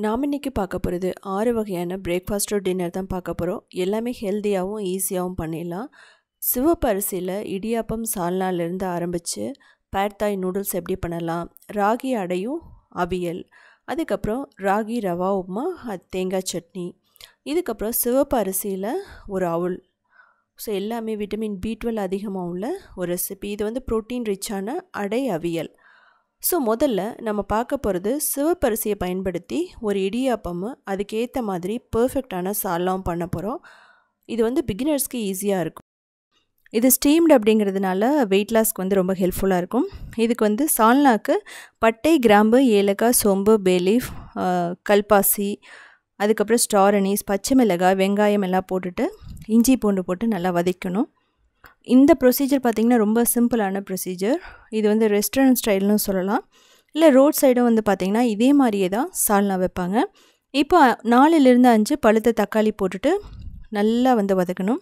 நாம் இன்றைக்கி பார்க்க போகிறது 6 வகையான பிரேக்ஃபாஸ்ட் டின்னர் தான் பார்க்க போகிறோம். எல்லாமே ஹெல்த்தியாகவும் ஈஸியாகவும் பண்ணிடலாம். சிவப்பு அரிசியில் இடியாப்பம் சால்னாலேருந்து ஆரம்பித்து பேட் தாய் நூடுல்ஸ் எப்படி பண்ணலாம், ராகி அடையும் அவியல், அதுக்கப்புறம் ராகி ரவா உப்புமா, தேங்காய் சட்னி, இதுக்கப்புறம் சிவப்பு அரிசியில் ஒரு அவுல். ஸோ எல்லாமே விட்டமின் B12 அதிகமாக உள்ள ஒரு ரெசிபி. இது வந்து ப்ரோட்டீன் ரிச்சான அடை அவியல். ஸோ முதல்ல நம்ம பார்க்க போகிறது சிவப்பரிசியை பயன்படுத்தி ஒரு இடியாப்பமும் அதுக்கேற்ற மாதிரி பர்ஃபெக்டான சால்னாவும் பண்ண போகிறோம். இது வந்து பிகினர்ஸ்க்கு ஈஸியாக இருக்கும். இது ஸ்டீம்டு அப்படிங்கிறதுனால வெயிட் லாஸ்க்கு வந்து ரொம்ப ஹெல்ப்ஃபுல்லாக இருக்கும். இதுக்கு வந்து சால்னாக்கு பட்டை, கிராம்பு, ஏலக்காய், சோம்பு, பேலீஃப், கல்பாசி, அதுக்கப்புறம் ஸ்டார் அனீஸ், பச்சை மிளகாய், வெங்காயம் எல்லாம் போட்டுட்டு இஞ்சி பூண்டு போட்டு நல்லா வதக்கணும். இந்த ப்ரொசீஜர் பார்த்திங்கன்னா ரொம்ப சிம்பிளான ப்ரொசீஜர். இது வந்து ரெஸ்டாரண்ட் ஸ்டைல்னு சொல்லலாம். இல்லை ரோட் சைடும் வந்து பார்த்திங்கன்னா இதே மாதிரியே தான் சால்னா வைப்பாங்க. இப்போ 4லேருந்து 5 பழுத்த தக்காளி போட்டுட்டு நல்லா வந்து வதக்கணும்.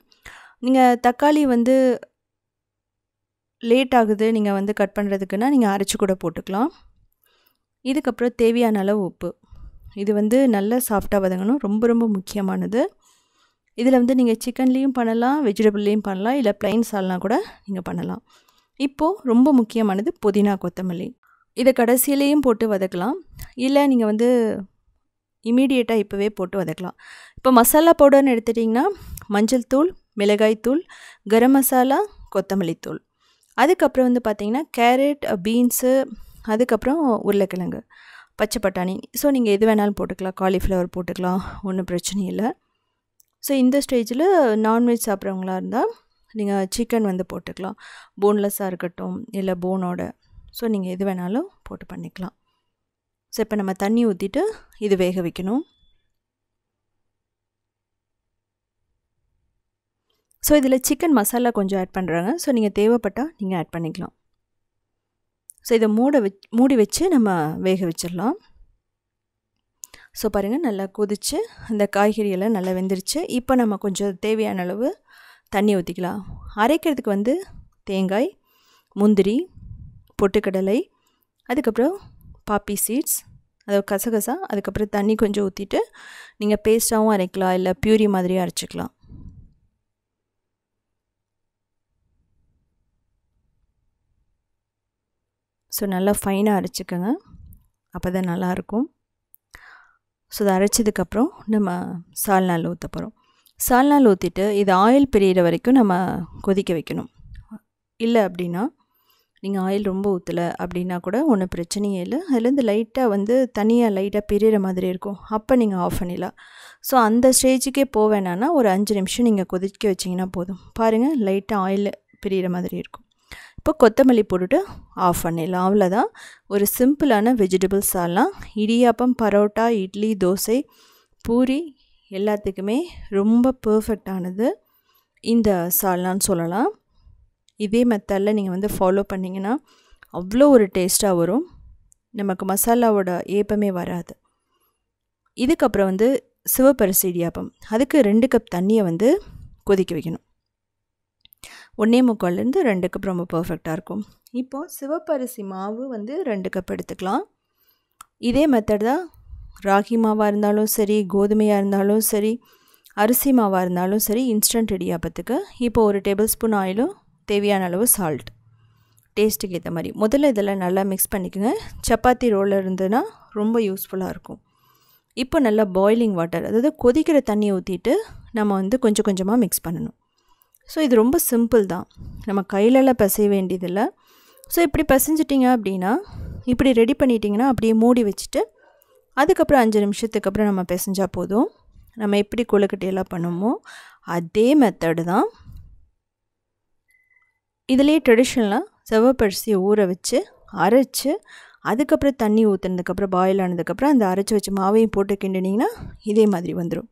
நீங்கள் தக்காளி வந்து லேட் ஆகுது நீங்கள் வந்து கட் பண்ணுறதுக்குன்னா நீங்கள் அரைச்சி கூட போட்டுக்கலாம். இதுக்கப்புறம் தேவையான அளவு உப்பு. இது வந்து நல்லா சாஃப்டாக வதங்கணும், ரொம்ப ரொம்ப முக்கியமானது. இதில் வந்து நீங்கள் சிக்கன்லேயும் பண்ணலாம், வெஜிடபிள்லேயும் பண்ணலாம், இல்லை ப்ளைன் சால்னா கூட நீங்கள் பண்ணலாம். இப்போது ரொம்ப முக்கியமானது புதினா, கொத்தமல்லி. இதை கடைசியிலையும் போட்டு வதக்கலாம், இல்லை நீங்கள் வந்து இமீடியட்டாக இப்போவே போட்டு வதக்கலாம். இப்போ மசாலா பவுடர்னு எடுத்துட்டிங்கன்னா மஞ்சள் தூள், மிளகாய் தூள், கரம் மசாலா, கொத்தமல்லி தூள். அதுக்கப்புறம் வந்து பார்த்திங்கன்னா கேரட், பீன்ஸு, அதுக்கப்புறம் உருளைக்கிழங்கு, பச்சை பட்டாணி. ஸோ நீங்கள் எது வேணாலும் போட்டுக்கலாம், காலிஃப்ளவர் போட்டுக்கலாம், ஒன்றும் பிரச்சனை இல்லை. ஸோ இந்த ஸ்டேஜில் நான்வெஜ் சாப்பிட்றவங்களா இருந்தால் நீங்கள் சிக்கன் வந்து போட்டுக்கலாம், போன்லெஸ்ஸாக இருக்கட்டும் இல்லை போனோட. ஸோ நீங்கள் எது வேணாலும் போட்டு பண்ணிக்கலாம். ஸோ இப்போ நம்ம தண்ணி ஊற்றிட்டு இது வேக வைக்கணும். ஸோ இதில் சிக்கன் மசாலா கொஞ்சம் ஆட் பண்ணுறாங்க. ஸோ நீங்கள் தேவைப்பட்டால் நீங்கள் ஆட் பண்ணிக்கலாம். ஸோ இதை மூடி வச்சு நம்ம வேக வச்சிடலாம். ஸோ பாருங்கள், நல்லா கொதித்து அந்த காய்கறியெல்லாம் நல்லா வெந்துருச்சு. இப்போ நம்ம கொஞ்சம் தேவையான அளவு தண்ணி ஊற்றிக்கலாம். அரைக்கிறதுக்கு வந்து தேங்காய், முந்திரி, பொட்டுக்கடலை, அதுக்கப்புறம் பாப்பி சீட்ஸ், அதாவது கசகசா, அதுக்கப்புறம் தண்ணி கொஞ்சம் ஊற்றிட்டு நீங்கள் பேஸ்ட்டாகவும் அரைக்கலாம், இல்லை பியூரி மாதிரியும் அரைச்சிக்கலாம். ஸோ நல்லா ஃபைனாக அரைச்சிக்கோங்க, அப்போ தான் நல்லாயிருக்கும். ஸோ அதை அரைச்சதுக்கப்புறம் நம்ம சால்னாவில் ஊற்ற போகிறோம். சால்னாவில் ஊற்றிட்டு இது ஆயில் பிரியிற வரைக்கும் நம்ம கொதிக்க வைக்கணும். இல்லை அப்படின்னா நீங்கள் ஆயில் ரொம்ப ஊற்றலை அப்படின்னா கூட ஒன்றும் பிரச்சனையே இல்லை. அதுலேருந்து லைட்டாக வந்து தனியாக லைட்டாக பிரியிற மாதிரி இருக்கும், அப்போ நீங்கள் ஆஃப் பண்ணிடலாம். ஸோ அந்த ஸ்டேஜுக்கே போவேணான்னா ஒரு 5 நிமிஷம் நீங்கள் கொதிக்க வச்சிங்கன்னா போதும். பாருங்கள், லைட்டாக ஆயில் பிரியிற மாதிரி இருக்கும். இப்போ கொத்தமல்லி போட்டுட்டு ஆஃப் பண்ணிடலாம். அவ்வளோதான், ஒரு சிம்பிளான வெஜிடபிள் சால்னா. இடியாப்பம், பரோட்டா, இட்லி, தோசை, பூரி எல்லாத்துக்குமே ரொம்ப பர்ஃபெக்டானது இந்த சால்னான்னு சொல்லலாம். இதே மெத்தடில் நீங்கள் வந்து ஃபாலோ பண்ணிங்கன்னா அவ்வளோ ஒரு டேஸ்ட்டாக வரும், நமக்கு மசாலாவோட ஏப்பமே வராது. இதுக்கப்புறம் வந்து சிவப்பரிசி இடியாப்பம், அதுக்கு 2 கப் தண்ணியை வந்து கொதிக்க வைக்கணும். 1.25லேருந்து 2 கப் ரொம்ப பர்ஃபெக்டாக இருக்கும். இப்போது சிவப்பரிசி மாவு வந்து 2 கப் எடுத்துக்கலாம். இதே மெத்தட் தான் ராகி மாவாக இருந்தாலும் சரி, கோதுமையாக இருந்தாலும் சரி, அரிசி மாவாக இருந்தாலும் சரி, இன்ஸ்டன்ட் இடியாப்பத்துக்கு. இப்போ ஒரு டேபிள் ஸ்பூன் ஆயிலும், தேவையான அளவு சால்ட், டேஸ்ட்டுக்கு ஏற்ற மாதிரி. முதல்ல இதெல்லாம் நல்லா மிக்ஸ் பண்ணிக்கோங்க. சப்பாத்தி ரோலர் இருந்ததுன்னா ரொம்ப யூஸ்ஃபுல்லாக இருக்கும். இப்போ நல்லா பாய்லிங் வாட்டர், அதாவது கொதிக்கிற தண்ணியை ஊற்றிட்டு நம்ம வந்து கொஞ்சம் கொஞ்சமாக மிக்ஸ் பண்ணணும். ஸோ இது ரொம்ப சிம்பிள் தான், நம்ம கையிலலாம் பிசைய வேண்டியதில்லை. ஸோ இப்படி பிசைஞ்சிட்டிங்க அப்படின்னா, இப்படி ரெடி பண்ணிட்டிங்கன்னா அப்படியே மூடி வச்சுட்டு அதுக்கப்புறம் 5 நிமிஷத்துக்கு அப்புறம் நம்ம பிசைஞ்சால் போதும். நம்ம எப்படி கொழுக்கட்டையெல்லாம் பண்ணுமோ அதே மெத்தடு தான். இதிலே ட்ரெடிஷ்னலாக சிவப்பரிசியை ஊற வச்சு அரைச்சி அதுக்கப்புறம் தண்ணி ஊற்றுனதுக்கப்புறம் பாயில் ஆனதுக்கப்புறம் அந்த அரைச்சி வச்ச மாவையும் போட்டு கிண்டினிங்கன்னா இதே மாதிரி வந்துடும்.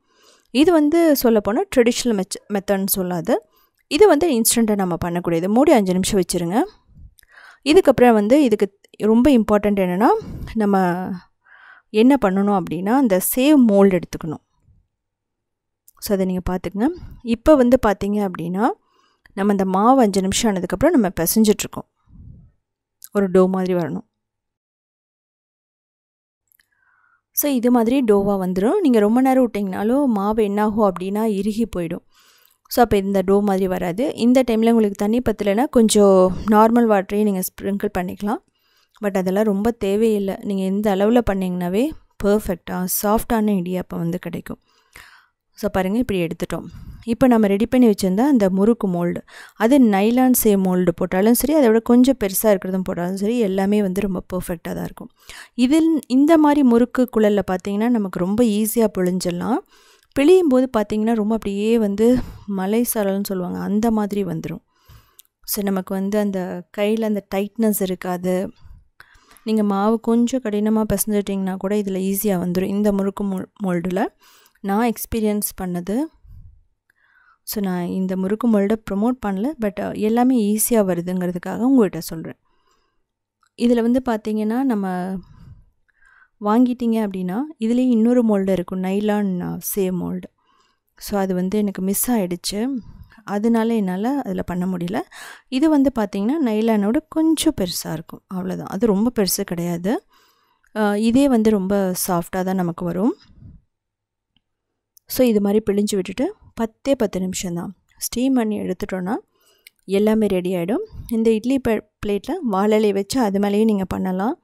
இது வந்து சொல்லப்போனால் ட்ரெடிஷ்னல் மெத்தட்னு சொல்லாது. இது வந்து இன்ஸ்டண்ட்டாக நம்ம பண்ணக்கூடியது. மூடி 5 நிமிஷம் வச்சுருங்க. இதுக்கப்புறம் வந்து இதுக்கு ரொம்ப இம்பார்ட்டண்ட் என்னென்னா, நம்ம என்ன பண்ணணும் அப்படின்னா அந்த சேவ் மோல்டு எடுத்துக்கணும். ஸோ அதை நீங்கள் பார்த்துக்குங்க. இப்போ வந்து பார்த்திங்க அப்படின்னா நம்ம இந்த மாவு 5 நிமிஷம் ஆனதுக்கப்புறம் நம்ம பிசைஞ்சிட்ருக்கோம், ஒரு டோ மாதிரி வரணும். ஸோ இது மாதிரி டோவாக வந்துடும். நீங்கள் ரொம்ப நேரம் விட்டிங்கனாலும் மாவு என்னாகும் அப்படின்னா இறுகி போயிடும். ஸோ அப்போ இந்த டோ மாதிரி வராது. இந்த டைமில் உங்களுக்கு தண்ணி பற்றலைன்னா கொஞ்சம் நார்மல் வாட்டரையும் நீங்கள் ஸ்ப்ரிங்கிள் பண்ணிக்கலாம். பட் அதெல்லாம் ரொம்ப தேவையில்லை. நீங்கள் இந்த அளவில் பண்ணிங்கனாவே பர்ஃபெக்டாக சாஃப்டான இடியாப்பம் வந்து கிடைக்கும். ஸோ பாருங்கள், இப்படி எடுத்துட்டோம். இப்போ நம்ம ரெடி பண்ணி வச்சுருந்தா அந்த முறுக்கு மோல்டு, அது நைலான் சேம் மோல்டு போட்டாலும் சரி, அதை விட கொஞ்சம் பெருசாக இருக்கிறதும் போட்டாலும் சரி, எல்லாமே வந்து ரொம்ப பர்ஃபெக்டாக தான் இருக்கும். இந்த மாதிரி முறுக்கு குழலில் பார்த்திங்கன்னா நமக்கு ரொம்ப ஈஸியாக பிழிஞ்சிடலாம். பிழியும் போது பார்த்திங்கன்னா ரொம்ப அப்படியே வந்து மலை சாரல்னு சொல்லுவாங்க, அந்த மாதிரி வந்துடும். ஸோ நமக்கு வந்து அந்த கையில் அந்த டைட்னஸ் இருக்காது. நீங்கள் மாவு கொஞ்சம் கடினமாக பிசைஞ்சிட்டிங்கன்னா கூட இதில் ஈஸியாக வந்துடும். இந்த முறுக்கு மோல்டில் நான் எக்ஸ்பீரியன்ஸ் பண்ணது. ஸோ நான் இந்த முறுக்கு மோல்டை ப்ரொமோட் பண்ணல, பட் எல்லாமே ஈஸியாக வருதுங்கிறதுக்காக உங்கள்கிட்ட சொல்கிறேன். இதில் வந்து பார்த்திங்கன்னா நம்ம வாங்கிட்டீங்க அப்படின்னா இதுலேயும் இன்னொரு மோல்டு இருக்கும், நைலான் சேம் மோல்டு. ஸோ அது வந்து எனக்கு மிஸ் ஆகிடுச்சு, அதனால என்னால் அதில் பண்ண முடியல. இது வந்து பார்த்திங்கன்னா நைலானோட கொஞ்சம் பெருசாக இருக்கும், அவ்வளோதான். அது ரொம்ப பெருசு கிடையாது. இதே வந்து ரொம்ப சாஃப்டாக தான் நமக்கு வரும். ஸோ இது மாதிரி பிழிஞ்சு விட்டுட்டு 10 நிமிஷம் தான் ஸ்டீம் பண்ணி எடுத்துட்டோன்னா எல்லாமே ரெடி ஆகிடும். இந்த இட்லி பிளேட்டில் வாழை வச்சு அது மேலேயும் நீங்கள் பண்ணலாம்.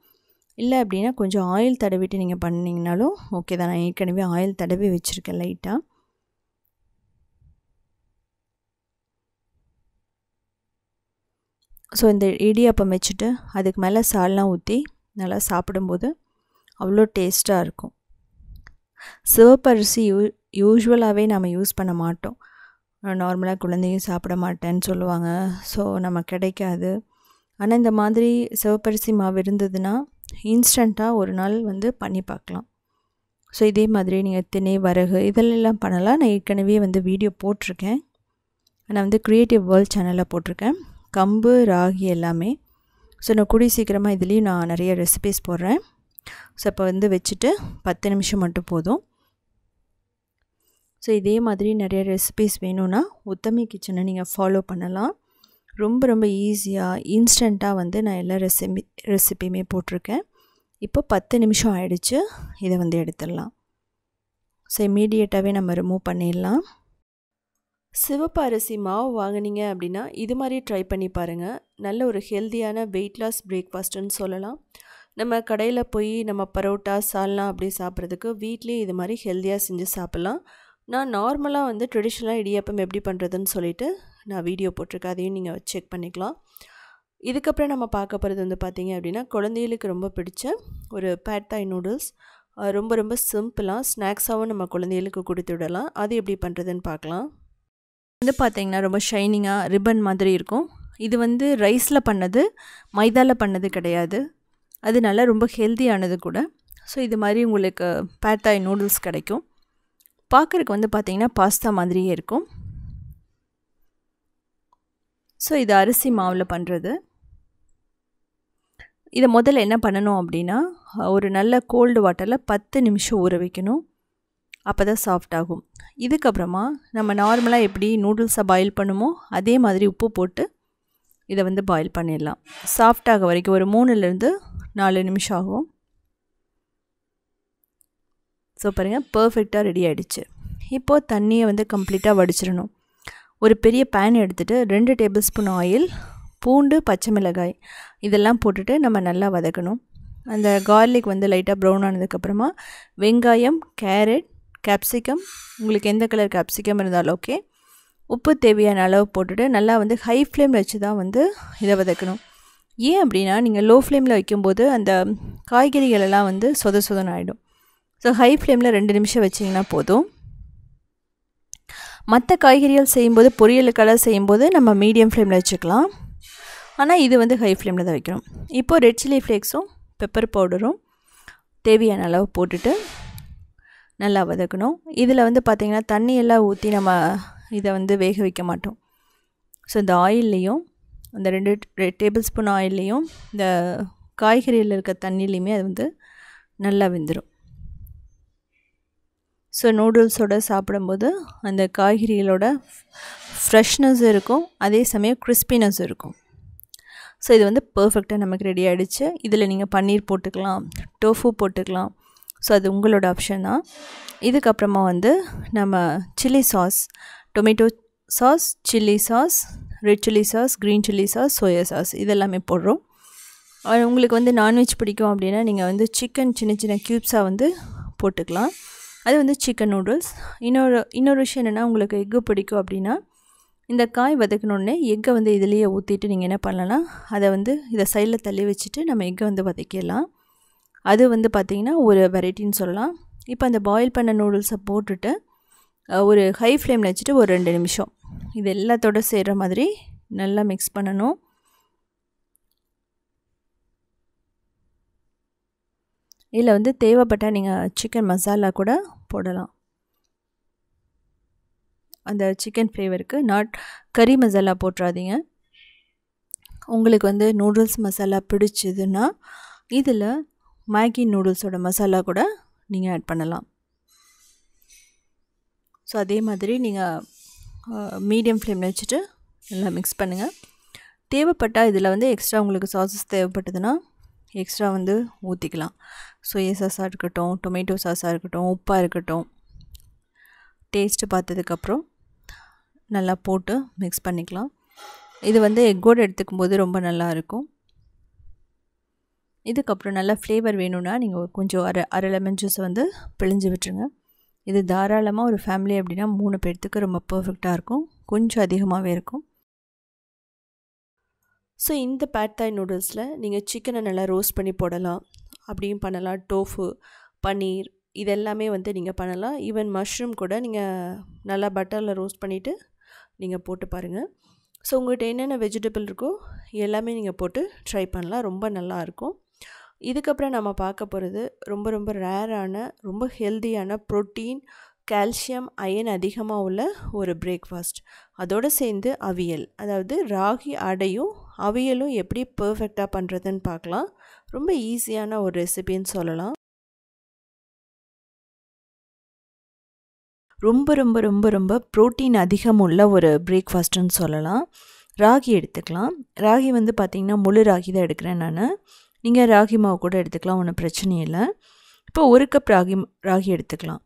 இல்லை அப்படின்னா கொஞ்சம் ஆயில் தடவிட்டு நீங்கள் பண்ணிங்கனாலும் ஓகே தான். நான் ஏற்கனவே ஆயில் தடவி வச்சுருக்கேன் லைட்டாக. ஸோ இந்த இடியாப்பம் வச்சுட்டு அதுக்கு மேலே சால்லாம் ஊற்றி நல்லா சாப்பிடும்போது அவ்வளோ டேஸ்ட்டாக இருக்கும். சிவப்பரிசி யூஸ்வலாகவே நம்ம யூஸ் பண்ண மாட்டோம். நார்மலாக குழந்தைங்க சாப்பிட மாட்டேன்னு சொல்லுவாங்க, ஸோ நம்ம கிடைக்காது. ஆனால் இந்த மாதிரி சிவப்பரிசி மாவு இருந்ததுன்னா இன்ஸ்டண்ட்டாக ஒரு நாள் வந்து பண்ணி பார்க்கலாம். ஸோ இதே மாதிரி நீங்கள் திணை, வரகு இதெல்லாம் பண்ணலாம். நான் ஏற்கனவே வந்து வீடியோ போட்டிருக்கேன். நான் வந்து க்ரியேட்டிவ் வேர்ல்ட் சேனலில் போட்டிருக்கேன், கம்பு, ராகி எல்லாமே. ஸோ நான் கூடிய சீக்கிரமாக இதுலேயும் நான் நிறைய ரெசிபீஸ் போடுறேன். ஸோ இப்போ வந்து வச்சுட்டு 10 நிமிஷம் மட்டும் போதும். ஸோ இதே மாதிரி நிறைய ரெசிபீஸ் வேணும்னா உத்தமி கிச்சனை நீங்கள் ஃபாலோ பண்ணலாம். ரொம்ப ரொம்ப ஈஸியாக இன்ஸ்டண்ட்டாக வந்து நான் எல்லா ரெசிபியுமே போட்டிருக்கேன். இப்போ 10 நிமிஷம் ஆகிடுச்சு. இதை வந்து எடுத்துடலாம். ஸோ இமீடியட்டாகவே நம்ம ரிமூவ் பண்ணிடலாம். சிவப்பு அரிசி மாவு வாங்கினீங்க அப்படின்னா இது மாதிரி ட்ரை பண்ணி பாருங்கள். நல்ல ஒரு ஹெல்த்தியான வெயிட் லாஸ் பிரேக்ஃபாஸ்ட்டுன்னு சொல்லலாம். நம்ம கடையில் போய் நம்ம பரோட்டா, சால்னா அப்படி சாப்பிட்றதுக்கு வீட்லேயே இது மாதிரி ஹெல்த்தியாக செஞ்சு சாப்பிட்லாம். நான் நார்மலாக வந்து ட்ரெடிஷ்னலாக இடியாப்பம் எப்படி பண்ணுறதுன்னு சொல்லிவிட்டு நான் வீடியோ போட்டிருக்கேன், அதையும் நீங்கள் செக் பண்ணிக்கலாம். இதுக்கப்புறம் நம்ம பார்க்க போகிறது வந்து பார்த்திங்க அப்படின்னா குழந்தைகளுக்கு ரொம்ப பிடிச்ச ஒரு பேட் தாய் நூடுல்ஸ். ரொம்ப ரொம்ப சிம்பிளாக ஸ்நாக்ஸாகவும் நம்ம குழந்தைகளுக்கு கொடுத்து விடலாம். அது எப்படி பண்ணுறதுன்னு பார்க்கலாம். வந்து பார்த்திங்கன்னா ரொம்ப ஷைனிங்காக ரிப்பன் மாதிரி இருக்கும். இது வந்து ரைஸில் பண்ணது, மைதாவில் பண்ணது கிடையாது. அதனால ரொம்ப ஹெல்த்தியானது கூட. ஸோ இது மாதிரி உங்களுக்கு பேட் தாய் நூடுல்ஸ் கிடைக்கும். பார்க்குறதுக்கு வந்து பார்த்திங்கன்னா பாஸ்தா மாதிரியே இருக்கும். ஸோ இது அரிசி மாவில் பண்ணுறது. இதை முதல்ல என்ன பண்ணணும் அப்படின்னா ஒரு நல்ல கோல்டு வாட்டரில் 10 நிமிஷம் ஊற வைக்கணும். அப்போ தான் சாஃப்ட் ஆகும். இதுக்கப்புறமா நம்ம நார்மலாக எப்படி நூடுல்ஸை பாயில் பண்ணுமோ அதே மாதிரி உப்பு போட்டு இதை வந்து பாயில் பண்ணிடலாம். சாஃப்டாக வரைக்கும் ஒரு 3-4 நிமிஷம் ஆகும். ஸோ பாருங்கள், பர்ஃபெக்டாக ரெடி ஆகிடுச்சு. இப்போது தண்ணியை வந்து கம்ப்ளீட்டாக வடிச்சிடணும். ஒரு பெரிய பேன் எடுத்துகிட்டு 2 டேபிள் ஸ்பூன் ஆயில், பூண்டு, பச்சை மிளகாய் இதெல்லாம் போட்டுட்டு நம்ம நல்லா வதக்கணும். அந்த கார்லிக் வந்து லைட்டாக ப்ரௌன் ஆனதுக்கப்புறமா வெங்காயம், கேரட், கேப்சிகம், உங்களுக்கு எந்த கலர் கேப்சிகம் இருந்தாலும் ஓகே, உப்பு தேவையான அளவு போட்டுட்டு நல்லா வந்து ஹை ஃப்ளேமில் வச்சு தான் வந்து இதை வதக்கணும். ஏன் அப்படின்னா நீங்கள் லோ ஃப்ளேமில் வைக்கும்போது அந்த காய்கறிகளெல்லாம் வந்து சொதன்னு ஆகிடும். ஸோ ஹை ஃப்ளேமில் 2 நிமிஷம் வச்சிங்கன்னா போதும். மற்ற காய்கறிகள் செய்யும்போது, பொரியலுக்கெல்லாம் செய்யும்போது நம்ம மீடியம் ஃப்ளேமில் வச்சுக்கலாம். ஆனால் இது வந்து ஹை ஃப்ளேமில் தான் வைக்கணும். இப்போது ரெட் சில்லி ஃப்ளேக்ஸும் பெப்பர் பவுடரும் தேவையான அளவு போட்டுட்டு நல்லா வதக்கணும். இதில் வந்து பார்த்திங்கன்னா தண்ணியெல்லாம் ஊற்றி நம்ம இதை வந்து வேக வைக்க மாட்டோம். ஸோ இந்த ஆயில்லையும், அந்த 2 டேபிள் ஸ்பூன் ஆயில்லையும் இந்த காய்கறியில் இருக்க தண்ணிலையுமே அது வந்து நல்லா வெந்துடும். ஸோ நூடுல்ஸோடு சாப்பிடும்போது அந்த காய்கறிகளோட ஃப்ரெஷ்னஸ் இருக்கும், அதே சமயம் கிறிஸ்பினஸ் இருக்கும். ஸோ இது வந்து பர்ஃபெக்டாக நமக்கு ரெடி ஆகிடுச்சு. இதில் நீங்கள் பன்னீர் போட்டுக்கலாம், டோஃபு போட்டுக்கலாம், ஸோ அது உங்களோட ஆப்ஷன் தான். இதுக்கப்புறமா வந்து நம்ம chilli sauce, tomato sauce, chilli sauce, red chilli sauce, green chilli sauce, soya sauce இதெல்லாமே போடுறோம். உங்களுக்கு வந்து நான்வெஜ் பிடிக்கும் அப்படின்னா நீங்கள் வந்து சிக்கன் சின்ன சின்ன க்யூப்ஸாக வந்து போட்டுக்கலாம். அது வந்து சிக்கன் நூடுல்ஸ். இன்னொரு விஷயம் என்னென்னா, உங்களுக்கு எக்கு பிடிக்கும் அப்படின்னா இந்த காய் வதக்கினோடனே எக்கை வந்து இதிலேயே ஊற்றிட்டு நீங்கள் என்ன பண்ணலான்னா, அதை வந்து இதை சைடில் தள்ளி வச்சுட்டு நம்ம எக்கை வந்து வதக்கிடலாம். அது வந்து பார்த்திங்கன்னா ஒரு வெரைட்டின்னு சொல்லலாம். இப்போ அந்த பாயில் பண்ண நூடுல்ஸை போட்டுட்டு ஒரு ஹை ஃப்ளேமில் வச்சுட்டு ஒரு 2 நிமிஷம் இது எல்லாத்தோட சேர்கிற மாதிரி நல்லா மிக்ஸ் பண்ணணும். இதில் வந்து தேவைப்பட்டால் நீங்கள் சிக்கன் மசாலா கூட போடலாம். அந்த சிக்கன் ஃப்ளேவருக்கு கறி மசாலா போட்டுறாதீங்க. உங்களுக்கு வந்து நூடுல்ஸ் மசாலா பிடிச்சதுன்னா இதில் மேகி நூடுல்ஸோட மசாலா கூட நீங்கள் ஆட் பண்ணலாம். ஸோ அதே மாதிரி நீங்கள் மீடியம் ஃப்ளேமில் வச்சுட்டு நல்லா மிக்ஸ் பண்ணுங்கள். தேவைப்பட்டால் இதில் வந்து எக்ஸ்ட்ரா உங்களுக்கு சாஸஸ் தேவைப்பட்டதுன்னா எக்ஸ்ட்ரா வந்து ஊற்றிக்கலாம். சோயா சாஸாக இருக்கட்டும், டொமேட்டோ சாஸாக இருக்கட்டும், உப்பாக இருக்கட்டும், டேஸ்ட்டு பார்த்ததுக்கப்புறம் நல்லா போட்டு மிக்ஸ் பண்ணிக்கலாம். இது வந்து எக்கோடு எடுத்துக்கும் போது ரொம்ப நல்லாயிருக்கும். இதுக்கப்புறம் நல்லா ஃப்ளேவர் வேணும்னா நீங்கள் கொஞ்சம் அரை லெமன் ஜூஸை வந்து பிழிஞ்சு விட்டுருங்க. இது தாராளமாக ஒரு ஃபேமிலி அப்படின்னா 3 பேர்த்துக்கு ரொம்ப பர்ஃபெக்டாக இருக்கும். கொஞ்சம் அதிகமாகவே இருக்கும். ஸோ இந்த பேட் தாய் நூடுல்ஸில் நீங்கள் சிக்கனை நல்லா ரோஸ்ட் பண்ணி போடலாம், அப்படியும் பண்ணலாம். டோஃபு, பன்னீர் இதெல்லாமே வந்து நீங்கள் பண்ணலாம். ஈவன் மஷ்ரூம் கூட நீங்கள் நல்லா பட்டரில் ரோஸ்ட் பண்ணிவிட்டு நீங்கள் போட்டு பாருங்கள். ஸோ உங்கள்கிட்ட என்னென்ன வெஜிடபிள் இருக்கோ எல்லாமே நீங்கள் போட்டு ட்ரை பண்ணலாம். ரொம்ப நல்லாயிருக்கும். இதுக்கப்புறம் நம்ம பார்க்க போகிறது ரொம்ப ரொம்ப ரேரான, ரொம்ப ஹெல்த்தியான, ப்ரோட்டீன், கால்சியம், அயன் அதிகமாக உள்ள ஒரு பிரேக்ஃபாஸ்ட். அதோடு சேர்ந்து அவியல், அதாவது ராகி அடையும் அவியலும் எப்படி பர்ஃபெக்டாக பண்ணுறதுன்னு பார்க்கலாம். ரொம்ப ஈஸியான ஒரு ரெசிபின்னு சொல்லலாம். ரொம்ப ரொம்ப ரொம்ப ரொம்ப ப்ரோட்டீன் அதிகம் உள்ள ஒரு பிரேக்ஃபாஸ்ட்டுன்னு சொல்லலாம். ராகி எடுத்துக்கலாம். ராகி வந்து பார்த்திங்கன்னா முழு ராகி தான் எடுக்கிறேன் நான். நீங்கள் ராகி மாவு கூட எடுத்துக்கலாம், ஒன்றும் பிரச்சனை இல்லை. இப்போ 1 கப் ராகி எடுத்துக்கலாம்.